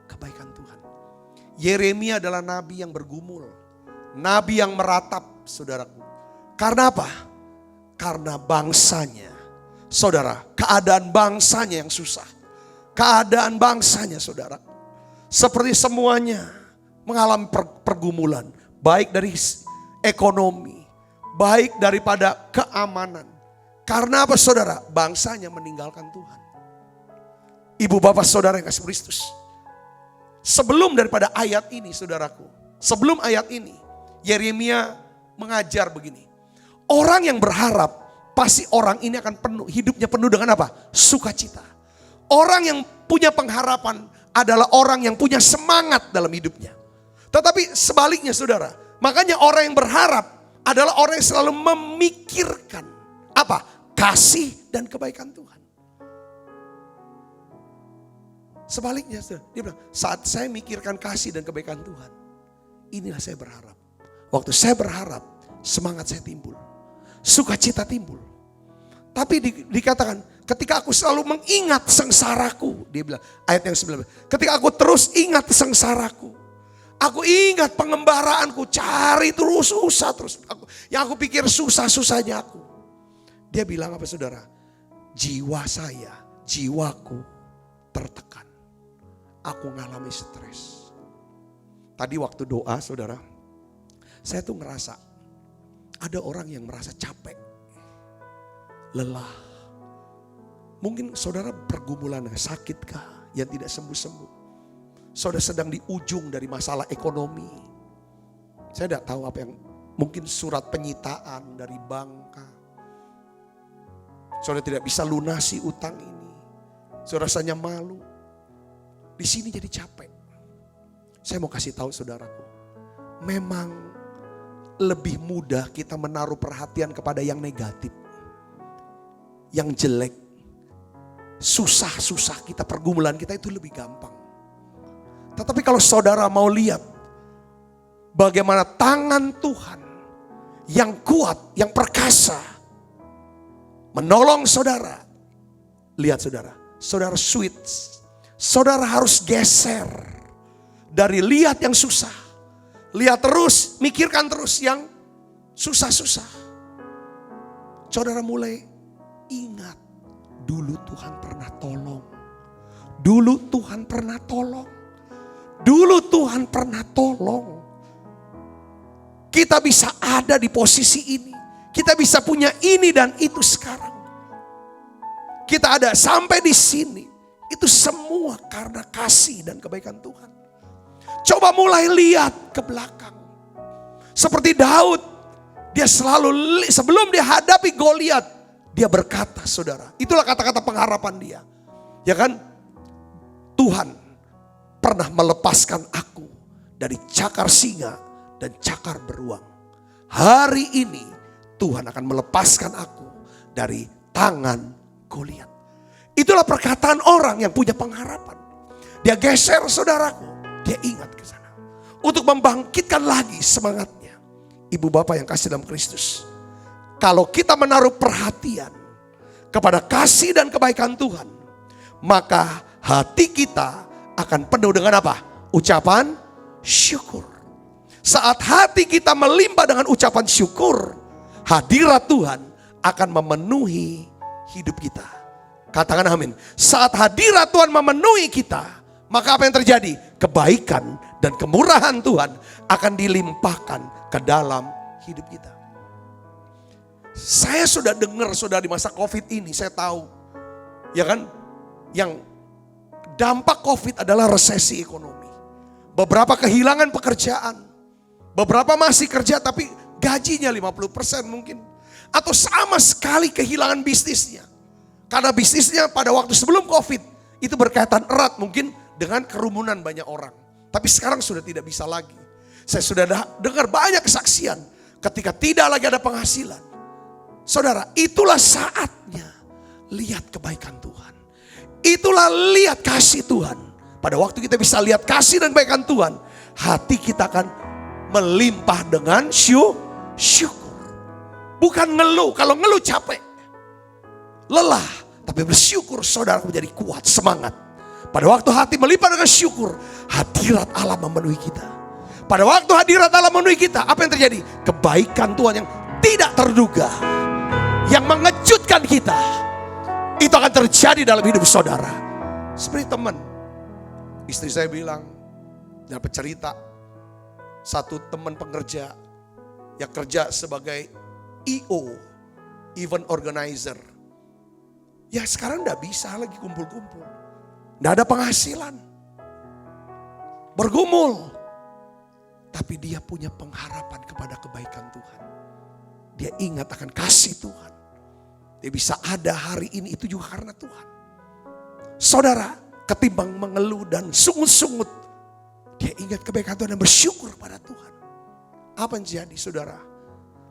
kebaikan Tuhan. Yeremia adalah nabi yang bergumul. Nabi yang meratap, saudaraku. Karena apa? Karena bangsanya. Saudara, keadaan bangsanya yang susah. Keadaan bangsanya, saudara. Seperti semuanya mengalami pergumulan. Baik dari ekonomi, baik daripada keamanan. Karena apa saudara? Bangsanya meninggalkan Tuhan. Ibu bapak saudara yang kasih Kristus. Sebelum daripada ayat ini saudaraku. Sebelum ayat ini. Yeremia mengajar begini. Orang yang berharap pasti orang ini akan penuh. Hidupnya penuh dengan apa? Sukacita. Orang yang punya pengharapan adalah orang yang punya semangat dalam hidupnya. Tetapi sebaliknya saudara. Makanya orang yang berharap adalah orang yang selalu memikirkan. Apa? Kasih dan kebaikan Tuhan. Sebaliknya dia bilang, saat saya mikirkan kasih dan kebaikan Tuhan, inilah saya berharap. Waktu saya berharap, semangat saya timbul. Sukacita timbul. Tapi dikatakan, ketika aku selalu mengingat sengsaraku. Dia bilang, ayat yang 19. Ketika aku terus ingat sengsaraku. Aku ingat pengembaraanku, cari terus, susah terus. Yang aku pikir susah-susahnya aku. Dia bilang apa saudara? Jiwa saya, jiwaku tertekan. Aku ngalami stres. Tadi waktu doa saudara, saya tuh ngerasa ada orang yang merasa capek, lelah. Mungkin saudara pergumulan sakitkah yang tidak sembuh-sembuh. Saudara sedang di ujung dari masalah ekonomi. Saya tidak tahu apa yang, mungkin surat penyitaan dari bank. Saudara tidak bisa lunasi utang ini. Saudara rasanya malu. Di sini jadi capek. Saya mau kasih tahu saudaraku. Memang lebih mudah kita menaruh perhatian kepada yang negatif. Yang jelek. Susah-susah kita, pergumulan kita itu lebih gampang. Tetapi kalau saudara mau lihat bagaimana tangan Tuhan yang kuat, yang perkasa menolong saudara. Lihat saudara, saudara switch. Saudara harus geser dari lihat yang susah. Lihat terus, mikirkan terus yang susah-susah. Saudara mulai ingat, dulu Tuhan pernah tolong. Dulu Tuhan pernah tolong. Dulu Tuhan pernah tolong. Kita bisa ada di posisi ini. Kita bisa punya ini dan itu sekarang. Kita ada sampai di sini. Itu semua karena kasih dan kebaikan Tuhan. Coba mulai lihat ke belakang. Seperti Daud. Dia selalu, sebelum dia hadapi Goliat, dia berkata saudara. Itulah kata-kata pengharapan dia. Ya kan? Tuhan pernah melepaskan aku dari cakar singa dan cakar beruang. Hari ini Tuhan akan melepaskan aku dari tangan Goliat. Itulah perkataan orang yang punya pengharapan. Dia geser saudaraku. Dia ingat ke sana. Untuk membangkitkan lagi semangatnya. Ibu bapak yang kasih dalam Kristus. Kalau kita menaruh perhatian kepada kasih dan kebaikan Tuhan. Maka hati kita akan penuh dengan apa? Ucapan syukur. Saat hati kita melimpah dengan ucapan syukur, hadirat Tuhan akan memenuhi hidup kita. Katakan amin. Saat hadirat Tuhan memenuhi kita, maka apa yang terjadi? Kebaikan dan kemurahan Tuhan akan dilimpahkan ke dalam hidup kita. Saya sudah dengar saudara di masa COVID ini, saya tahu. Ya kan? Yang dampak COVID adalah resesi ekonomi. Beberapa kehilangan pekerjaan. Beberapa masih kerja tapi gajinya 50% mungkin. Atau sama sekali kehilangan bisnisnya. Karena bisnisnya pada waktu sebelum COVID itu berkaitan erat mungkin dengan kerumunan banyak orang. Tapi sekarang sudah tidak bisa lagi. Saya sudah dengar banyak kesaksian ketika tidak lagi ada penghasilan. Saudara, itulah saatnya lihat kebaikan Tuhan. Itulah lihat kasih Tuhan. Pada waktu kita bisa lihat kasih dan kebaikan Tuhan, hati kita akan melimpah dengan syukur. Bukan ngeluh, kalau ngeluh capek, lelah. Tapi bersyukur saudara menjadi kuat, semangat. Pada waktu hati melimpah dengan syukur, hadirat Allah memenuhi kita. Pada waktu hadirat Allah memenuhi kita, apa yang terjadi? Kebaikan Tuhan yang tidak terduga, yang mengejutkan kita, itu akan terjadi dalam hidup saudara. Seperti teman, istri saya bilang, dapat cerita, satu teman pengerja yang kerja sebagai EO, event organizer. Ya sekarang gak bisa lagi kumpul-kumpul. Gak ada penghasilan. Bergumul. Tapi dia punya pengharapan kepada kebaikan Tuhan. Dia ingat akan kasih Tuhan. Dia bisa ada hari ini itu juga karena Tuhan. Saudara, ketimbang mengeluh dan sungut-sungut, dia ingat kebaikan Tuhan dan bersyukur pada Tuhan. Apa yang terjadi saudara?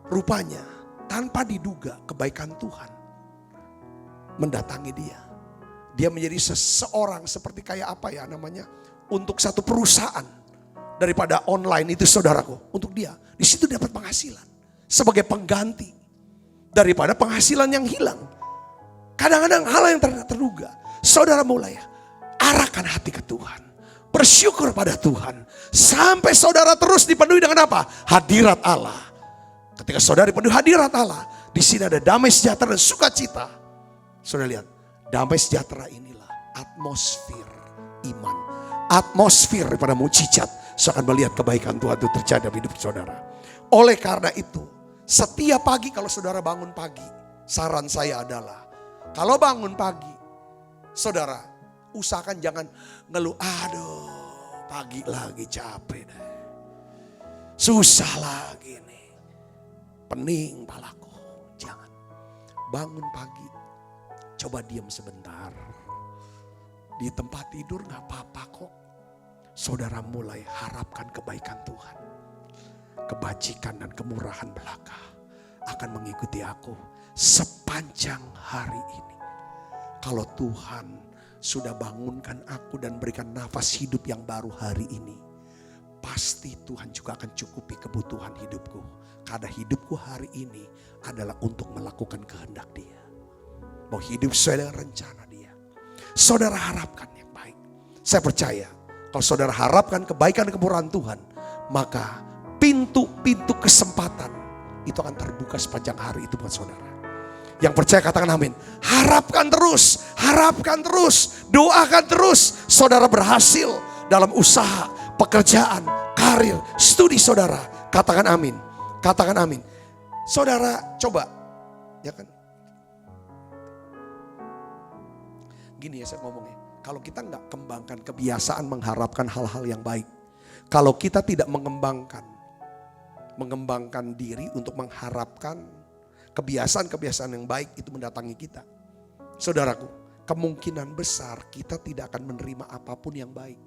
Rupanya tanpa diduga kebaikan Tuhan mendatangi dia. Dia menjadi seseorang seperti kayak apa ya namanya? Untuk satu perusahaan. daripada online itu saudaraku. Untuk dia, di situ dapat penghasilan. Sebagai pengganti daripada penghasilan yang hilang. Kadang-kadang hal yang terduga. Saudara mulai arahkan hati ke Tuhan. Bersyukur pada Tuhan. Sampai saudara terus dipenuhi dengan apa? Hadirat Allah. Ketika saudara dipenuhi hadirat Allah, di sini ada damai sejahtera dan sukacita. Saudara lihat, damai sejahtera inilah atmosfer iman. Atmosfer daripada mujizat. Saya akan melihat kebaikan Tuhan itu terjadi dalam hidup saudara. Oleh karena itu, setiap pagi kalau saudara bangun pagi, saran saya adalah, kalau bangun pagi, saudara usahakan jangan ngeluh, aduh pagi lagi capek deh. Susah lagi nih, pening palaku. Jangan, bangun pagi, coba diam sebentar. Di tempat tidur gak apa-apa kok. Saudara mulai harapkan kebaikan Tuhan. Kebajikan dan kemurahan belaka akan mengikuti aku sepanjang hari ini. Kalau Tuhan sudah bangunkan aku dan berikan nafas hidup yang baru hari ini, pasti Tuhan juga akan cukupi kebutuhan hidupku. Karena hidupku hari ini adalah untuk melakukan kehendak Dia. Mau hidup sesuai dengan rencana Dia. Saudara harapkan yang baik. Saya percaya kalau saudara harapkan kebaikan dan kemurahan Tuhan, maka pintu-pintu kesempatan itu akan terbuka sepanjang hari itu buat saudara. Yang percaya katakan amin. Harapkan terus, doakan terus. Saudara berhasil dalam usaha, pekerjaan, karir, studi saudara. Katakan amin, katakan amin. Saudara coba, ya kan. Gini ya saya ngomongnya. Kalau kita nggak kembangkan kebiasaan mengharapkan hal-hal yang baik. Kalau kita tidak mengembangkan diri untuk mengharapkan kebiasaan-kebiasaan yang baik itu mendatangi kita. Saudaraku, kemungkinan besar kita tidak akan menerima apapun yang baik.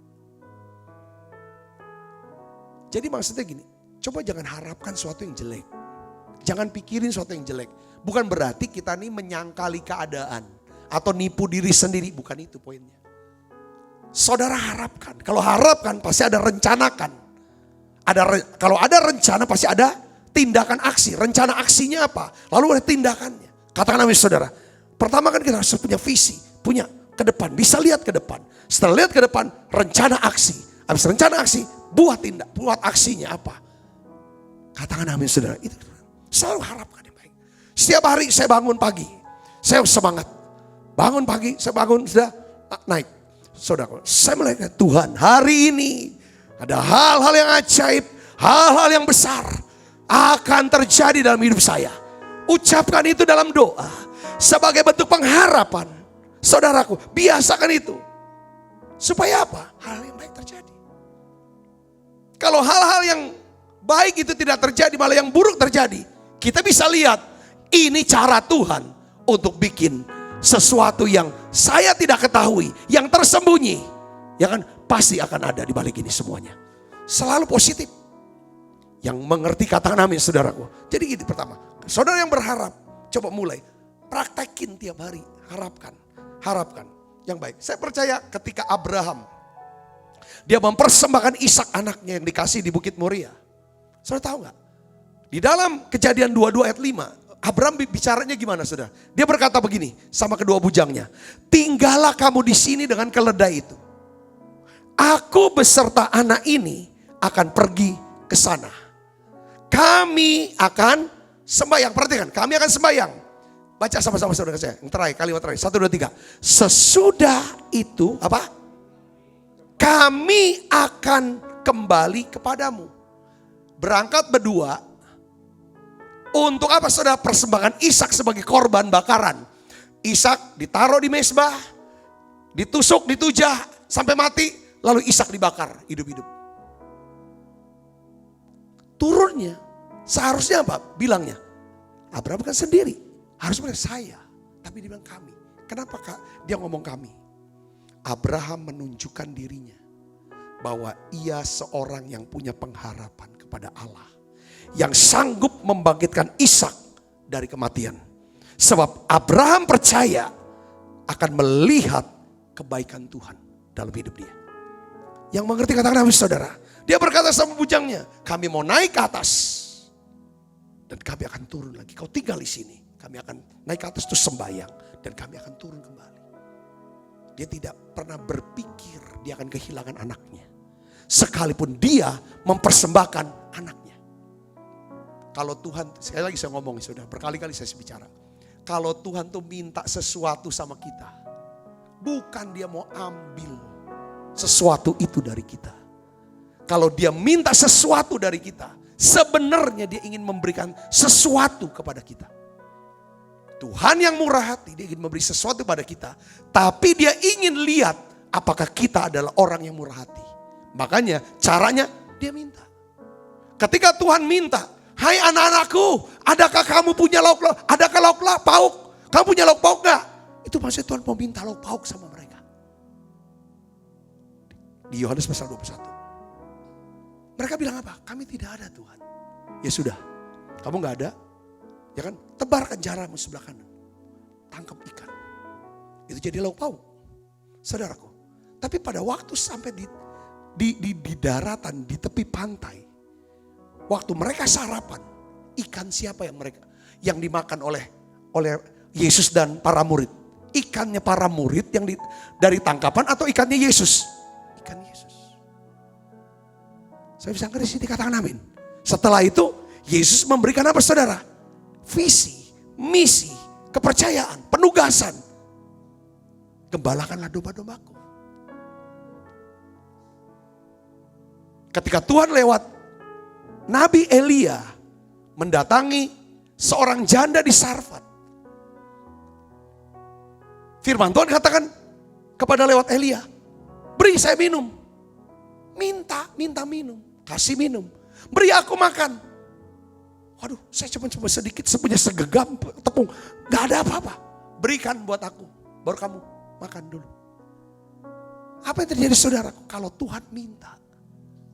Jadi maksudnya gini, coba jangan harapkan sesuatu yang jelek. Jangan pikirin sesuatu yang jelek. Bukan berarti kita nih menyangkali keadaan atau nipu diri sendiri, bukan itu poinnya. Saudara harapkan, kalau harapkan pasti ada rencanakan. Kalau ada rencana pasti ada tindakan aksi. Rencana aksinya apa? Lalu ada tindakannya. Katakan amin saudara. Pertama kan kita harus punya visi, punya ke depan, bisa lihat ke depan. Setelah lihat ke depan, rencana aksi. Habis rencana aksi, buat aksinya apa? Katakan amin saudara. Itu selalu harapkan yang baik. Setiap hari saya bangun pagi, saya semangat. Bangun pagi, saya bangun sudah naik. Saudara, saya melihat Tuhan hari ini ada hal-hal yang ajaib, hal-hal yang besar akan terjadi dalam hidup saya. Ucapkan itu dalam doa sebagai bentuk pengharapan. Saudaraku, biasakan itu. Supaya apa? Hal yang baik terjadi. Kalau hal-hal yang baik itu tidak terjadi, malah yang buruk terjadi, kita bisa lihat ini cara Tuhan untuk bikin sesuatu yang saya tidak ketahui, yang tersembunyi, ya kan, pasti akan ada di balik ini semuanya. Selalu positif. Yang mengerti katakan amin saudaraku. Jadi gini, pertama, saudara yang berharap, coba mulai praktekin tiap hari, harapkan yang baik. Saya percaya ketika Abraham, dia mempersembahkan Ishak anaknya yang dikasih di Bukit Moria. Saudara tahu gak? Di dalam Kejadian 22 ayat 5, Abraham bicaranya gimana saudara? Dia berkata begini sama kedua bujangnya. Tinggallah kamu di sini dengan keledai itu. Aku beserta anak ini akan pergi ke sana. Kami akan sembahyang. Perhatikan, kami akan sembahyang. Baca sama-sama saudara saya. Yang terakhir, kalimat terakhir. 1, 2, 3. Sesudah itu apa? Kami akan kembali kepadamu. Berangkat berdua. Untuk apa saudara? Persembahkan Ishak sebagai korban bakaran. Ishak ditaruh di mezbah, ditusuk, ditujah sampai mati, lalu Ishak dibakar hidup-hidup. Turunnya seharusnya apa? Bilangnya Abraham kan sendiri, harus bilang saya, tapi dia bilang kami. Kenapa dia ngomong kami? Abraham menunjukkan dirinya bahwa ia seorang yang punya pengharapan kepada Allah, yang sanggup membangkitkan Ishak dari kematian. Sebab Abraham percaya akan melihat kebaikan Tuhan dalam hidup dia. Yang mengerti katakan amin saudara. Dia berkata sama bujangnya, kami mau naik ke atas. Dan kami akan turun lagi. Kau tinggal di sini. Kami akan naik ke atas terus sembahyang. Dan kami akan turun kembali. Dia tidak pernah berpikir dia akan kehilangan anaknya. Sekalipun dia mempersembahkan anaknya. Kalau Tuhan, sekali lagi saya ngomong sudah, berkali-kali saya bicara. Kalau Tuhan tuh minta sesuatu sama kita. Bukan dia mau ambil sesuatu itu dari kita. Kalau dia minta sesuatu dari kita, sebenarnya dia ingin memberikan sesuatu kepada kita. Tuhan yang murah hati, dia ingin memberi sesuatu pada kita. Tapi dia ingin lihat apakah kita adalah orang yang murah hati. Makanya caranya dia minta. Ketika Tuhan minta, hai anak-anakku, adakah kamu punya lauk pauk? Adakah lauk pauk? Kamu punya lauk pauk gak? Itu maksudnya Tuhan mau minta lauk pauk sama mereka. Di Yohanes pasal 21. Mereka bilang apa? Kami tidak ada Tuhan. Ya sudah, kamu gak ada. Ya kan, tebarkan jaramu sebelah kanan. Tangkap ikan. Itu jadi lauk pauk. Saudaraku. Tapi pada waktu sampai di daratan, di tepi pantai. Waktu mereka sarapan. Ikan siapa yang dimakan oleh Yesus dan para murid? Ikannya para murid yang dari tangkapan atau ikannya Yesus? Ikan Yesus. Saya bisa ngerti sini, katakan amin. Setelah itu Yesus memberikan apa saudara? Visi, misi, kepercayaan, penugasan. Gembalakanlah domba-dombaku. Ketika Tuhan lewat Nabi Elia mendatangi seorang janda di Sarfat. Firman Tuhan katakan kepada lewat Elia, beri saya minum. Minta minum, kasih minum. Beri aku makan. Waduh, saya cuma sedikit, punya segenggam tepung. Gak ada apa-apa. Berikan buat aku, baru kamu makan dulu. Apa yang terjadi saudaraku? Kalau Tuhan minta,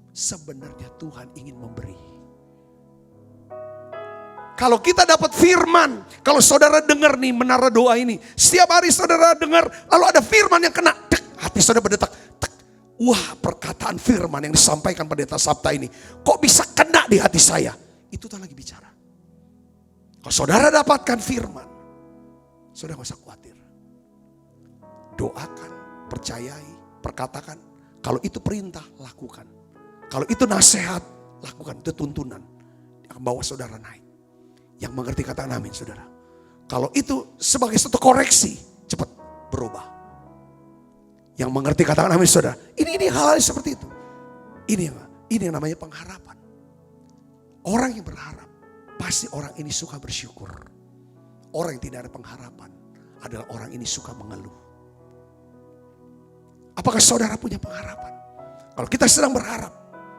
sebenarnya Tuhan ingin memberi. Kalau kita dapat firman, kalau saudara dengar nih menara doa ini, setiap hari saudara dengar, lalu ada firman yang kena, hati saudara berdetak. Wah, perkataan firman yang disampaikan pada Sabta ini, kok bisa kena di hati saya? Itu Tuhan lagi bicara. Kalau saudara dapatkan firman, saudara gak usah khawatir. Doakan, percayai, perkatakan. Kalau itu perintah, lakukan. Kalau itu nasihat, lakukan. Itu tuntunan yang bawa saudara naik. Yang mengerti katakan amin saudara. Kalau itu sebagai satu koreksi, cepat berubah. Yang mengerti katakan amin saudara. Ini hal-hal seperti itu. Ini yang namanya pengharapan. Orang yang berharap, pasti orang ini suka bersyukur. Orang yang tidak ada pengharapan adalah orang ini suka mengeluh. Apakah saudara punya pengharapan? Kalau kita sedang berharap,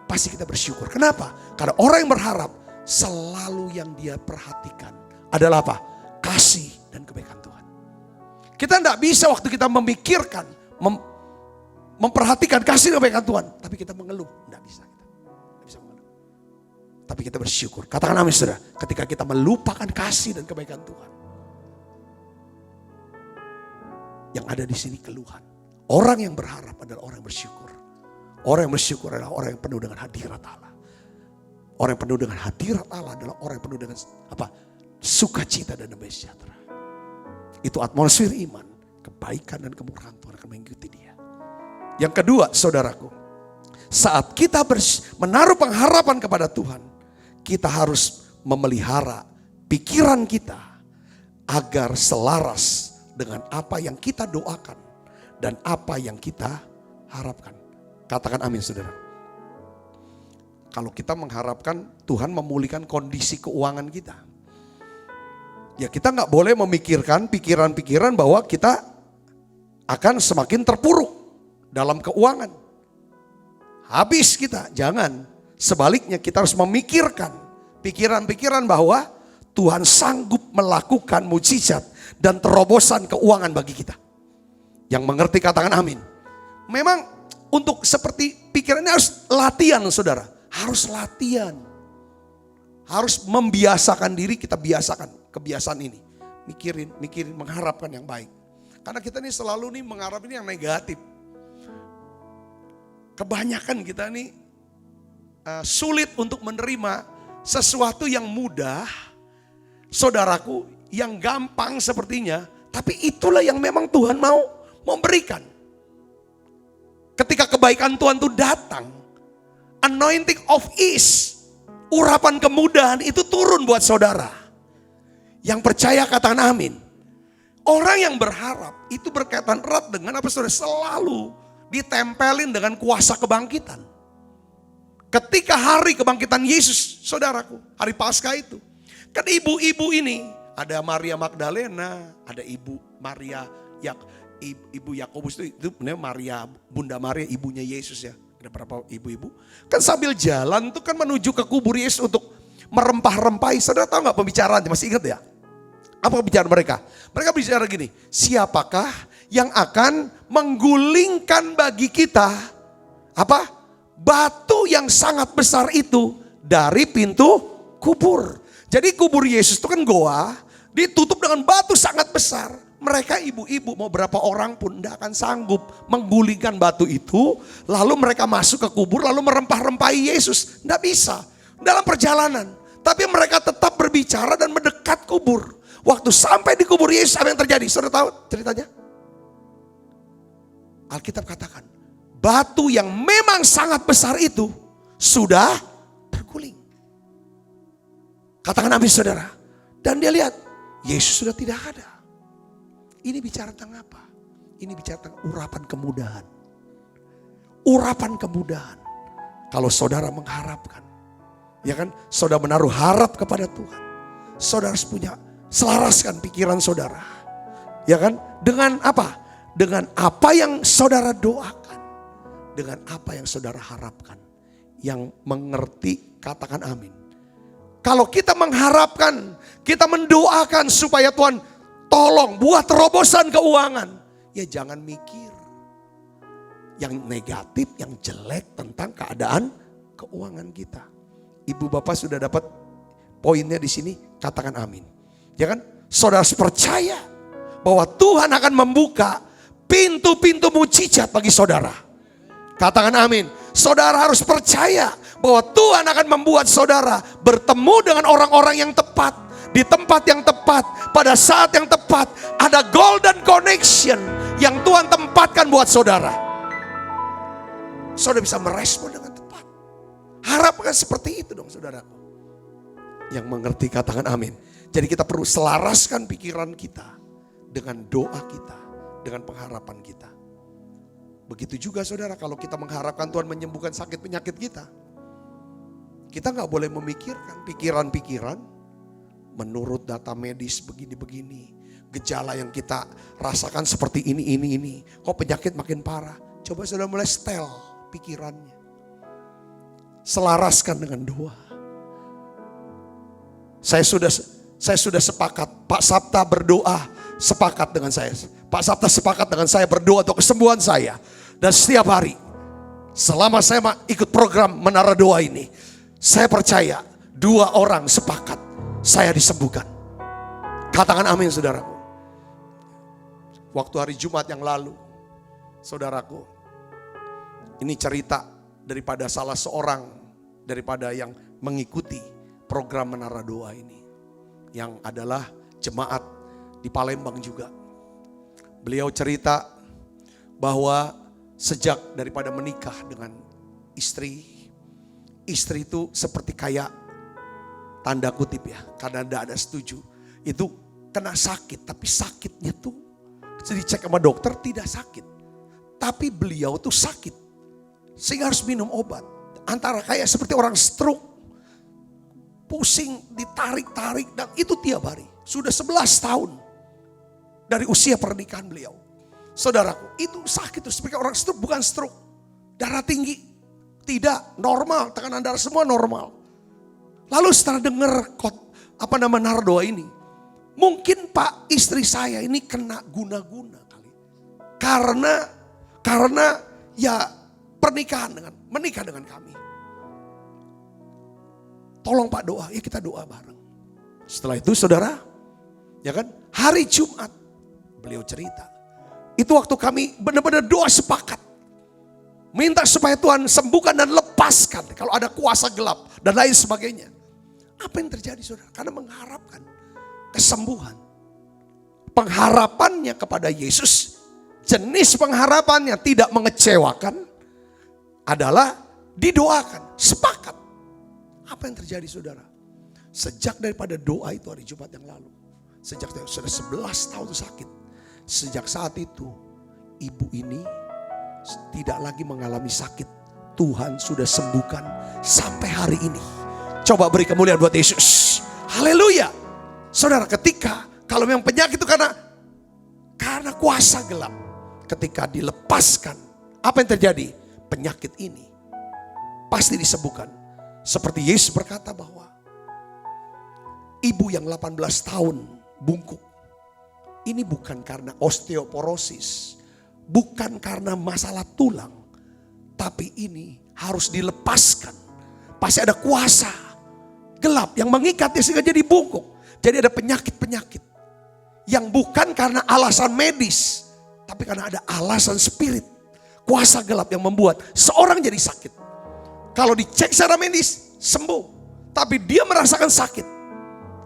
pasti kita bersyukur. Kenapa? Karena orang yang berharap, selalu yang dia perhatikan adalah apa? Kasih dan kebaikan Tuhan. Kita tidak bisa waktu kita memikirkan, memperhatikan kasih dan kebaikan Tuhan, tapi kita mengeluh. Tidak bisa. Tapi kita bersyukur. Katakan amin saudara. Ketika kita melupakan kasih dan kebaikan Tuhan. Yang ada di sini keluhan. Orang yang berharap adalah orang yang bersyukur. Orang yang bersyukur adalah orang yang penuh dengan hadirat Allah. Orang yang penuh dengan hadirat Allah adalah orang yang penuh dengan apa? Sukacita dan damai sejahtera. Itu atmosfer iman. Kebaikan dan kemurahan Tuhan akan mengikuti dia. Yang kedua saudaraku. Saat kita menaruh pengharapan kepada Tuhan. Kita harus memelihara pikiran kita agar selaras dengan apa yang kita doakan dan apa yang kita harapkan. Katakan amin saudara. Kalau kita mengharapkan Tuhan memulihkan kondisi keuangan kita. Ya kita gak boleh memikirkan pikiran-pikiran bahwa kita akan semakin terpuruk dalam keuangan. Habis kita, jangan. Sebaliknya kita harus memikirkan pikiran-pikiran bahwa Tuhan sanggup melakukan mukjizat dan terobosan keuangan bagi kita. Yang mengerti katakan amin. Memang untuk seperti pikiran ini harus latihan saudara. Harus latihan. Harus membiasakan diri, kita biasakan kebiasaan ini. Mikirin, mengharapkan yang baik. Karena kita ini selalu mengharap ini yang negatif. Kebanyakan kita ini sulit untuk menerima sesuatu yang mudah, saudaraku, yang gampang sepertinya, tapi itulah yang memang Tuhan mau memberikan. Ketika kebaikan Tuhan itu datang, anointing of ease, urapan kemudahan itu turun buat saudara. Yang percaya katakan amin. Orang yang berharap itu berkaitan erat dengan apa saudara, selalu ditempelin dengan kuasa kebangkitan. Ketika hari kebangkitan Yesus, saudaraku, hari Paskah itu, kan ibu-ibu ini, ada Maria Magdalena, ada ibu Maria, ibu Yakobus itu benar Maria, Bunda Maria, ibunya Yesus ya. Ada berapa ibu-ibu? Kan sambil jalan tuh kan menuju ke kubur Yesus untuk merempah-rempahi. Saudara tahu nggak pembicaraannya? Masih ingat ya? Apa pembicaraan mereka? Mereka bicara gini, siapakah yang akan menggulingkan bagi kita apa? Batu yang sangat besar itu dari pintu kubur. Jadi kubur Yesus itu kan goa, ditutup dengan batu sangat besar. Mereka ibu-ibu mau berapa orang pun tidak akan sanggup menggulingkan batu itu. Lalu mereka masuk ke kubur lalu merempah-rempahi Yesus. Tidak bisa dalam perjalanan. Tapi mereka tetap berbicara dan mendekat kubur. Waktu sampai di kubur Yesus apa yang terjadi? Saudara tahu ceritanya? Alkitab katakan, batu yang memang sangat besar itu sudah terguling. Katakan amin saudara. Dan dia lihat, Yesus sudah tidak ada. Ini bicara tentang apa? Ini bicara tentang urapan kemudahan. Urapan kemudahan. Kalau saudara mengharapkan, ya kan? Saudara menaruh harap kepada Tuhan. Saudara harus punya, selaraskan pikiran saudara. Ya kan? Dengan apa? Dengan apa yang saudara doakan. Dengan apa yang saudara harapkan. Yang mengerti katakan amin. Kalau kita mengharapkan, kita mendoakan supaya Tuhan tolong buat terobosan keuangan. Ya jangan mikir yang negatif, yang jelek tentang keadaan keuangan kita. Ibu bapak sudah dapat poinnya di sini, katakan amin. Ya kan? Saudara harus percaya bahwa Tuhan akan membuka pintu-pintu mujizat bagi saudara. Katakan amin. Saudara harus percaya bahwa Tuhan akan membuat saudara bertemu dengan orang-orang yang tepat, di tempat yang tepat, pada saat yang tepat. Ada golden connection yang Tuhan tempatkan buat saudara. Saudara bisa merespon dengan tepat. Harapkan seperti itu dong saudaraku. Yang mengerti katakan amin. Jadi kita perlu selaraskan pikiran kita dengan doa kita, dengan pengharapan kita. Begitu juga saudara, kalau kita mengharapkan Tuhan menyembuhkan sakit penyakit kita, kita gak boleh memikirkan pikiran-pikiran menurut data medis begini-begini. Gejala yang kita rasakan seperti ini. Kok penyakit makin parah? Coba saudara mulai setel pikirannya. Selaraskan dengan doa. Saya sudah sepakat, Pak Sabta berdoa sepakat dengan saya. Pak Sabta sepakat dengan saya berdoa untuk kesembuhan saya. Dan setiap hari, selama saya ikut program Menara Doa ini, saya percaya 2 orang sepakat saya disembuhkan. Katakan amin saudaraku. Waktu hari Jumat yang lalu, saudaraku, ini cerita daripada salah seorang daripada yang mengikuti program Menara Doa ini, yang adalah jemaat di Palembang juga. Beliau cerita bahwa sejak daripada menikah dengan istri itu seperti kayak tanda kutip ya, karena tidak ada setuju. Itu kena sakit, tapi sakitnya tuh dicek sama dokter tidak sakit. Tapi beliau tuh sakit, sehingga harus minum obat. Antara kayak seperti orang stroke, pusing, ditarik-tarik, dan itu tiap hari. Sudah 11 tahun dari usia pernikahan beliau. Saudaraku, itu sakit tuh seperti orang stroke, bukan stroke. Darah tinggi, tidak normal, tekanan darah semua normal. Lalu setelah dengar Menara Doa ini, mungkin Pak istri saya ini kena guna-guna kali. Karena ya menikah dengan kami. Tolong Pak doa, ya kita doa bareng. Setelah itu saudara, ya kan, hari Jumat beliau cerita. Itu waktu kami benar-benar doa sepakat. Minta supaya Tuhan sembuhkan dan lepaskan kalau ada kuasa gelap dan lain sebagainya. Apa yang terjadi saudara? Karena mengharapkan kesembuhan. Pengharapannya kepada Yesus, jenis pengharapannya tidak mengecewakan adalah didoakan, sepakat. Apa yang terjadi saudara? Sejak daripada doa itu hari Jumat yang lalu, sejak sudah 11 tahun sakit, sejak saat itu ibu ini tidak lagi mengalami sakit. Tuhan sudah sembuhkan sampai hari ini. Coba beri kemuliaan buat Yesus. Haleluya. Saudara, ketika kalau memang penyakit itu karena kuasa gelap, ketika dilepaskan, apa yang terjadi? Penyakit ini pasti disembuhkan. Seperti Yesus berkata bahwa ibu yang 18 tahun bungkuk, ini bukan karena osteoporosis, bukan karena masalah tulang, tapi ini harus dilepaskan. Pasti ada kuasa gelap yang mengikatnya sehingga jadi bungkuk. Jadi ada penyakit-penyakit yang bukan karena alasan medis, tapi karena ada alasan spirit. Kuasa gelap yang membuat seorang jadi sakit. Kalau dicek secara medis sembuh, tapi dia merasakan sakit.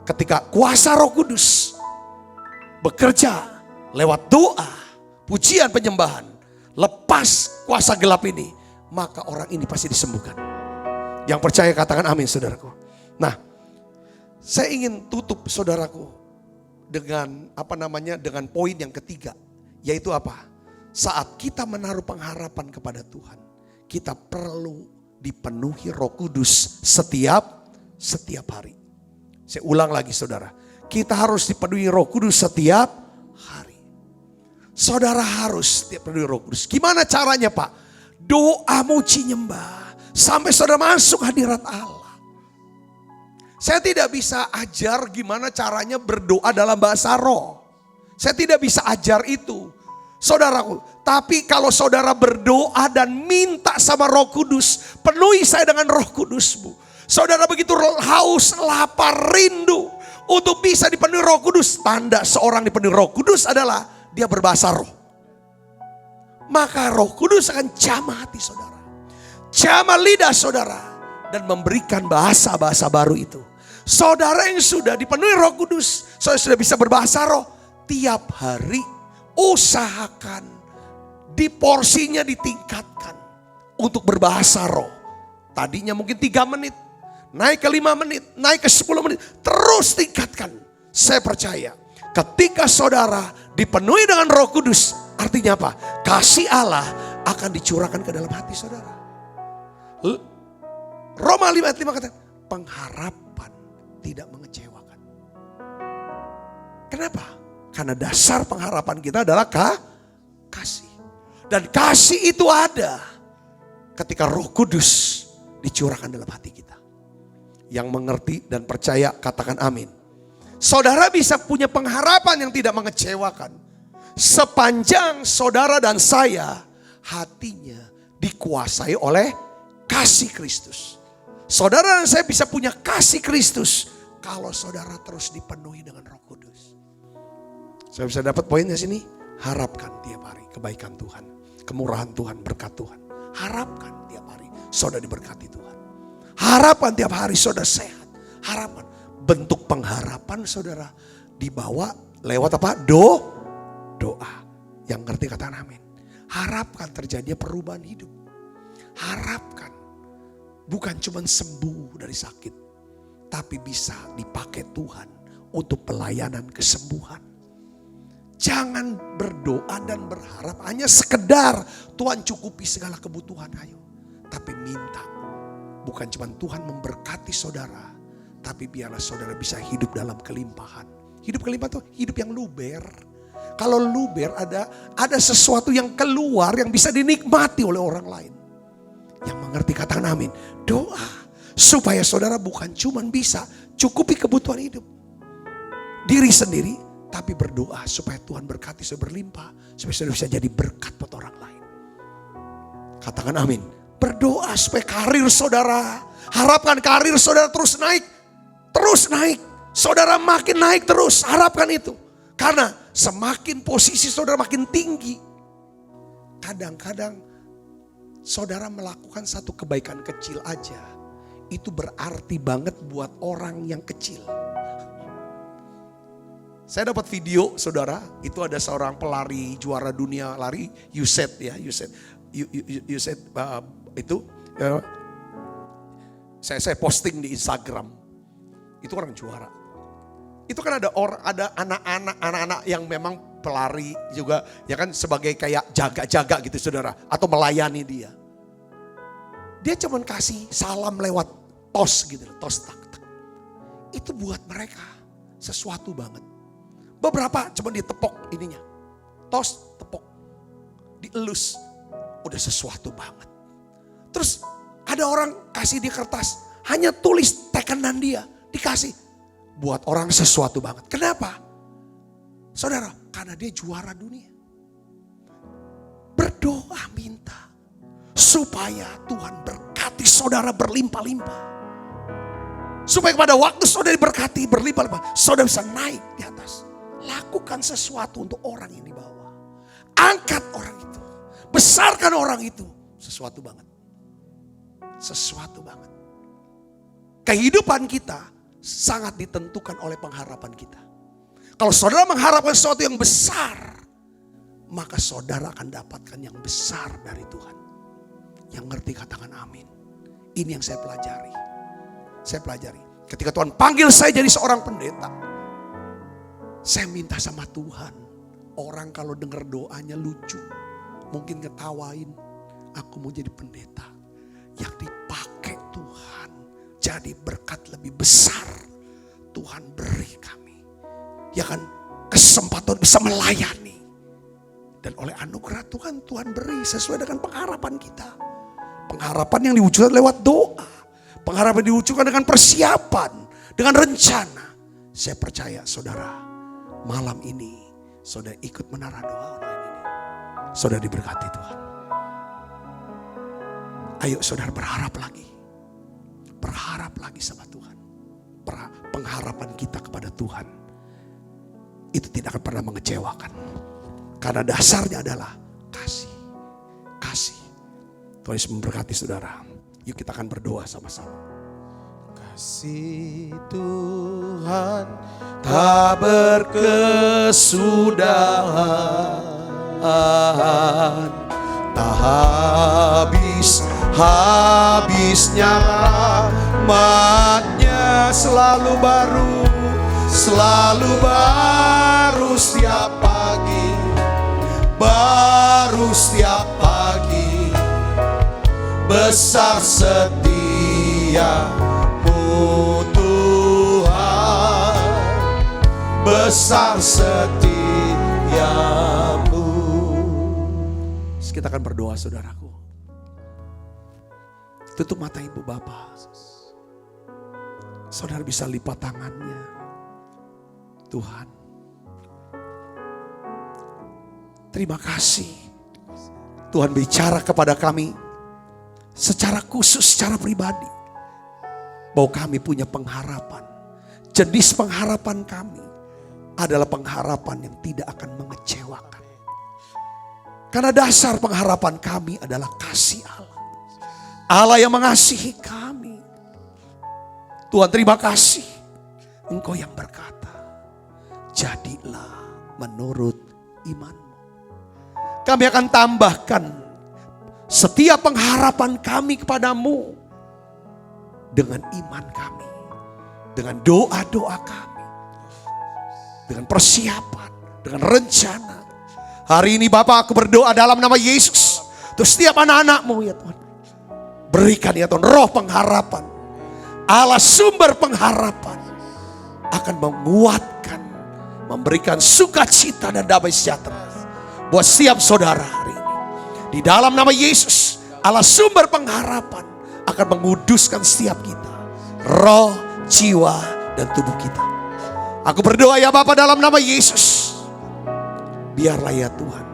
Ketika kuasa Roh Kudus bekerja lewat doa, pujian, penyembahan, lepas kuasa gelap ini, maka orang ini pasti disembuhkan. Yang percaya katakan amin saudaraku. Nah, saya ingin tutup saudaraku dengan dengan poin yang ketiga, yaitu apa? Saat kita menaruh pengharapan kepada Tuhan, kita perlu dipenuhi Roh Kudus setiap hari. Saya ulang lagi saudara, kita harus dipenuhi Roh Kudus setiap hari. Saudara harus dipenuhi Roh Kudus. Gimana caranya Pak? Doa, muji, nyembah sampai saudara masuk hadirat Allah. Saya tidak bisa ajar gimana caranya berdoa dalam bahasa roh. Saya tidak bisa ajar itu, saudaraku. Tapi kalau saudara berdoa dan minta sama Roh Kudus, penuhi saya dengan Roh Kudus-Mu. Saudara begitu haus, lapar, rindu untuk bisa dipenuhi Roh Kudus. Tanda seorang dipenuhi Roh Kudus adalah dia berbahasa roh. Maka Roh Kudus akan jamah hati saudara, jamah lidah saudara, dan memberikan bahasa-bahasa baru itu. Saudara yang sudah dipenuhi Roh Kudus, saudara sudah bisa berbahasa roh. Tiap hari usahakan di porsinya ditingkatkan untuk berbahasa roh. Tadinya mungkin 3 menit, naik ke 5 menit, naik ke 10 menit. Terus tingkatkan. Saya percaya ketika saudara dipenuhi dengan Roh Kudus, artinya apa? Kasih Allah akan dicurahkan ke dalam hati saudara. Roma 5 ayat 5 kata, pengharapan tidak mengecewakan. Kenapa? Karena dasar pengharapan kita adalah kasih. Dan kasih itu ada ketika Roh Kudus dicurahkan dalam hati kita. Yang mengerti dan percaya katakan amin. Saudara bisa punya pengharapan yang tidak mengecewakan sepanjang saudara dan saya hatinya dikuasai oleh kasih Kristus. Saudara dan saya bisa punya kasih Kristus kalau saudara terus dipenuhi dengan Roh Kudus. Saya bisa dapat poinnya sini. Harapkan tiap hari kebaikan Tuhan, kemurahan Tuhan, berkat Tuhan. Harapkan tiap hari saudara diberkati Tuhan. Harapkan tiap hari saudara sehat. Harapan, bentuk pengharapan saudara dibawa lewat apa? Doa. Yang ngerti katakan amin. Harapkan terjadinya perubahan hidup. Harapkan bukan cuma sembuh dari sakit, tapi bisa dipakai Tuhan untuk pelayanan kesembuhan. Jangan berdoa dan berharap hanya sekedar Tuhan cukupi segala kebutuhan, ayo. Tapi minta, bukan cuma Tuhan memberkati saudara, tapi biarlah saudara bisa hidup dalam kelimpahan. Hidup kelimpahan itu hidup yang luber. Kalau luber ada sesuatu yang keluar yang bisa dinikmati oleh orang lain. Yang mengerti katakan amin. Doa supaya saudara bukan cuma bisa cukupi kebutuhan hidup diri sendiri, tapi berdoa supaya Tuhan berkati saudara berlimpah, supaya saudara bisa jadi berkat buat orang lain. Katakan amin. Berdoa supaya karir saudara, harapkan karir saudara terus naik. Terus naik. Saudara makin naik terus, harapkan itu. Karena semakin posisi saudara makin tinggi, kadang-kadang saudara melakukan satu kebaikan kecil aja, itu berarti banget buat orang yang kecil. Saya dapat video, saudara, itu ada seorang pelari juara dunia lari, Usain itu saya posting di Instagram. Itu orang juara. Itu kan ada anak-anak yang memang pelari juga, ya kan, sebagai kayak jaga-jaga gitu, saudara, atau melayani dia. Dia cuman kasih salam lewat tos gitu, tos tak. Itu buat mereka sesuatu banget. Beberapa cuma ditepok ininya. Tos, tepok. Dielus. Udah sesuatu banget. Terus ada orang kasih di kertas. Hanya tulis tekenan dia. Dikasih. Buat orang sesuatu banget. Kenapa? Saudara, karena dia juara dunia. Berdoa minta. Supaya Tuhan berkati saudara berlimpah-limpah. Supaya pada waktu saudara diberkati berlimpah-limpah. Saudara bisa naik di atas. Lakukan sesuatu untuk orang yang di bawah. Angkat orang itu. Besarkan orang itu. Sesuatu banget. Sesuatu banget. Kehidupan kita sangat ditentukan oleh pengharapan kita. Kalau saudara mengharapkan sesuatu yang besar, maka saudara akan dapatkan yang besar dari Tuhan. Yang ngerti katakan amin. Ini yang saya pelajari. Saya pelajari. Ketika Tuhan panggil saya jadi seorang pendeta, saya minta sama Tuhan, orang kalau dengar doanya lucu, mungkin ngetawain, aku mau jadi pendeta yang dipakai Tuhan, jadi berkat lebih besar. Tuhan beri kami, ya kan, kesempatan bisa melayani. Dan oleh anugerah Tuhan, Tuhan beri sesuai dengan pengharapan kita. Pengharapan yang diwujudkan lewat doa, pengharapan diwujudkan dengan persiapan, dengan rencana. Saya percaya saudara, malam ini saudara ikut menara doa online ini. Saudara diberkati Tuhan. Ayo saudara berharap lagi. Berharap lagi sama Tuhan. Pengharapan kita kepada Tuhan itu tidak akan pernah mengecewakan. Karena dasarnya adalah kasih. Kasih. Tuhan Yesus memberkati saudara. Yuk kita akan berdoa sama-sama.
Kasih Tuhan tak berkesudahan, tak habis-habisnya rahmat-Nya selalu baru setiap pagi, baru setiap pagi, besar setia-Mu Tuhan, besar setia-Mu.
Kita akan berdoa saudaraku. Tutup mata ibu bapak. Saudara bisa lipat tangannya. Tuhan, terima kasih. Tuhan bicara kepada kami secara khusus, secara pribadi. Bahwa kami punya pengharapan. Jenis pengharapan kami adalah pengharapan yang tidak akan mengecewakan. Karena dasar pengharapan kami adalah kasih Allah. Allah yang mengasihi kami. Tuhan terima kasih. Engkau yang berkata, jadilah menurut imanmu. Kami akan tambahkan setiap pengharapan kami kepadamu dengan iman kami, dengan doa-doa kami, dengan persiapan, dengan rencana. Hari ini Bapak, aku berdoa dalam nama Yesus, untuk setiap anak-anak-Mu ya Tuhan, berikan ya Tuhan roh pengharapan. Allah sumber pengharapan akan menguatkan, memberikan sukacita dan damai sejahtera buat setiap saudara hari ini. Di dalam nama Yesus, Allah sumber pengharapan akan menguduskan setiap kita, roh, jiwa, dan tubuh kita. Aku berdoa ya Bapa dalam nama Yesus, biarlah ya Tuhan,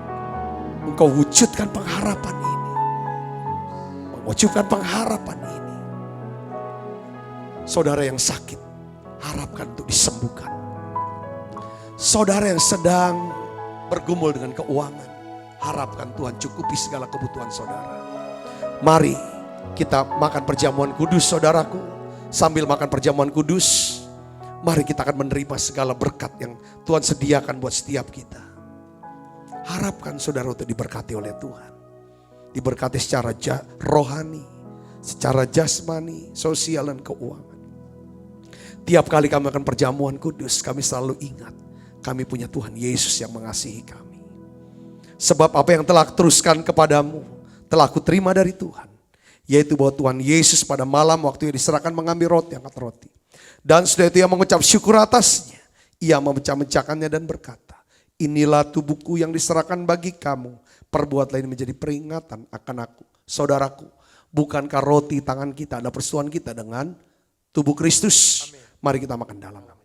Engkau wujudkan pengharapan ini, mewujudkan pengharapan ini. Saudara yang sakit, harapkan untuk disembuhkan. Saudara yang sedang bergumul dengan keuangan, harapkan Tuhan cukupi segala kebutuhan saudara. Mari kita makan perjamuan kudus saudaraku. Sambil makan perjamuan kudus, mari kita akan menerima segala berkat yang Tuhan sediakan buat setiap kita. Harapkan saudara untuk diberkati oleh Tuhan. Diberkati secara rohani, secara jasmani, sosial dan keuangan. Tiap kali kami makan perjamuan kudus, kami selalu ingat kami punya Tuhan Yesus yang mengasihi kami. Sebab apa yang telah teruskan kepadamu telah aku terima dari Tuhan. Yaitu bahwa Tuhan Yesus pada malam waktu ia diserahkan mengambil roti, angkat roti. Dan sudah itu ia mengucap syukur atasnya. Ia memecah-mecahkannya dan berkata, inilah tubuhku yang diserahkan bagi kamu. Perbuatlah ini menjadi peringatan akan aku. Saudaraku, bukankah roti tangan kita ada persetujuan kita dengan tubuh Kristus? Amin. Mari kita makan dalam nama.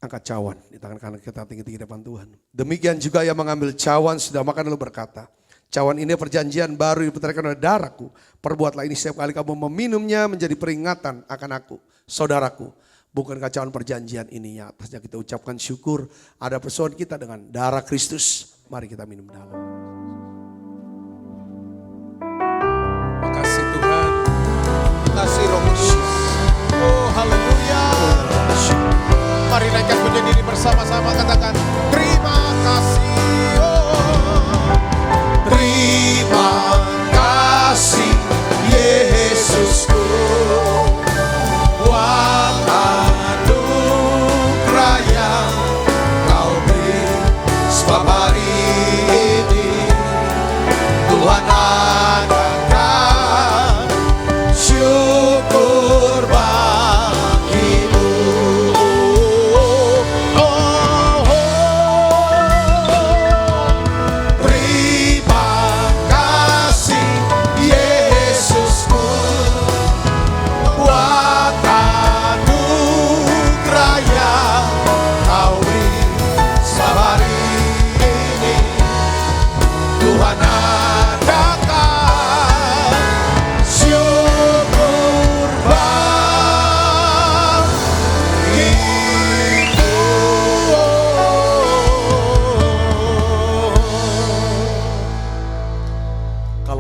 Angkat cawan di tangan kanan kita tinggi-tinggi depan Tuhan. Demikian juga ia mengambil cawan sudah makan lalu berkata, cawan ini perjanjian baru diputarkan oleh darahku. Perbuatlah ini setiap kali kamu meminumnya menjadi peringatan akan aku. Saudaraku, bukankah cawan perjanjian ini ya atasnya kita ucapkan syukur. Ada persoalan kita dengan darah Kristus. Mari kita minum dalam.
Makasih Tuhan. Makasih Roh Kudus. Oh haleluya. Mari naikkan punya diri bersama-sama, katakan terima kasih. Oh. Terima kasih Yesusku, buat anugerah yang kau beri. Sebab hari ini Tuhan adakan syukur bagimu.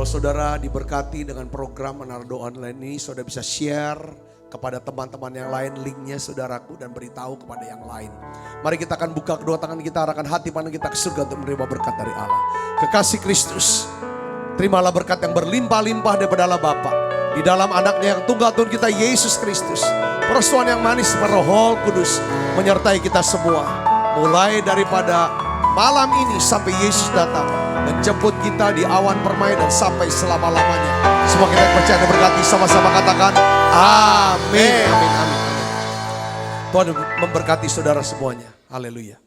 Saudara diberkati dengan program Menara Doa Online ini, saudara bisa share kepada teman-teman yang lain linknya saudaraku dan beritahu kepada yang lain. Mari kita akan buka kedua tangan kita, arahkan hati pandang kita ke surga untuk menerima berkat dari Allah. Kekasih Kristus, terimalah berkat yang berlimpah-limpah daripada Allah Bapa di dalam anaknya yang tunggal Tuhan kita Yesus Kristus. Persetujuan yang manis Roh Kudus menyertai kita semua, mulai daripada malam ini sampai Yesus datang menjemput kita di awan permai dan sampai selama-lamanya. Semua kita percaya dan berkati sama-sama katakan amin. Amin, amin, amin. Tuhan memberkati saudara semuanya. Haleluya.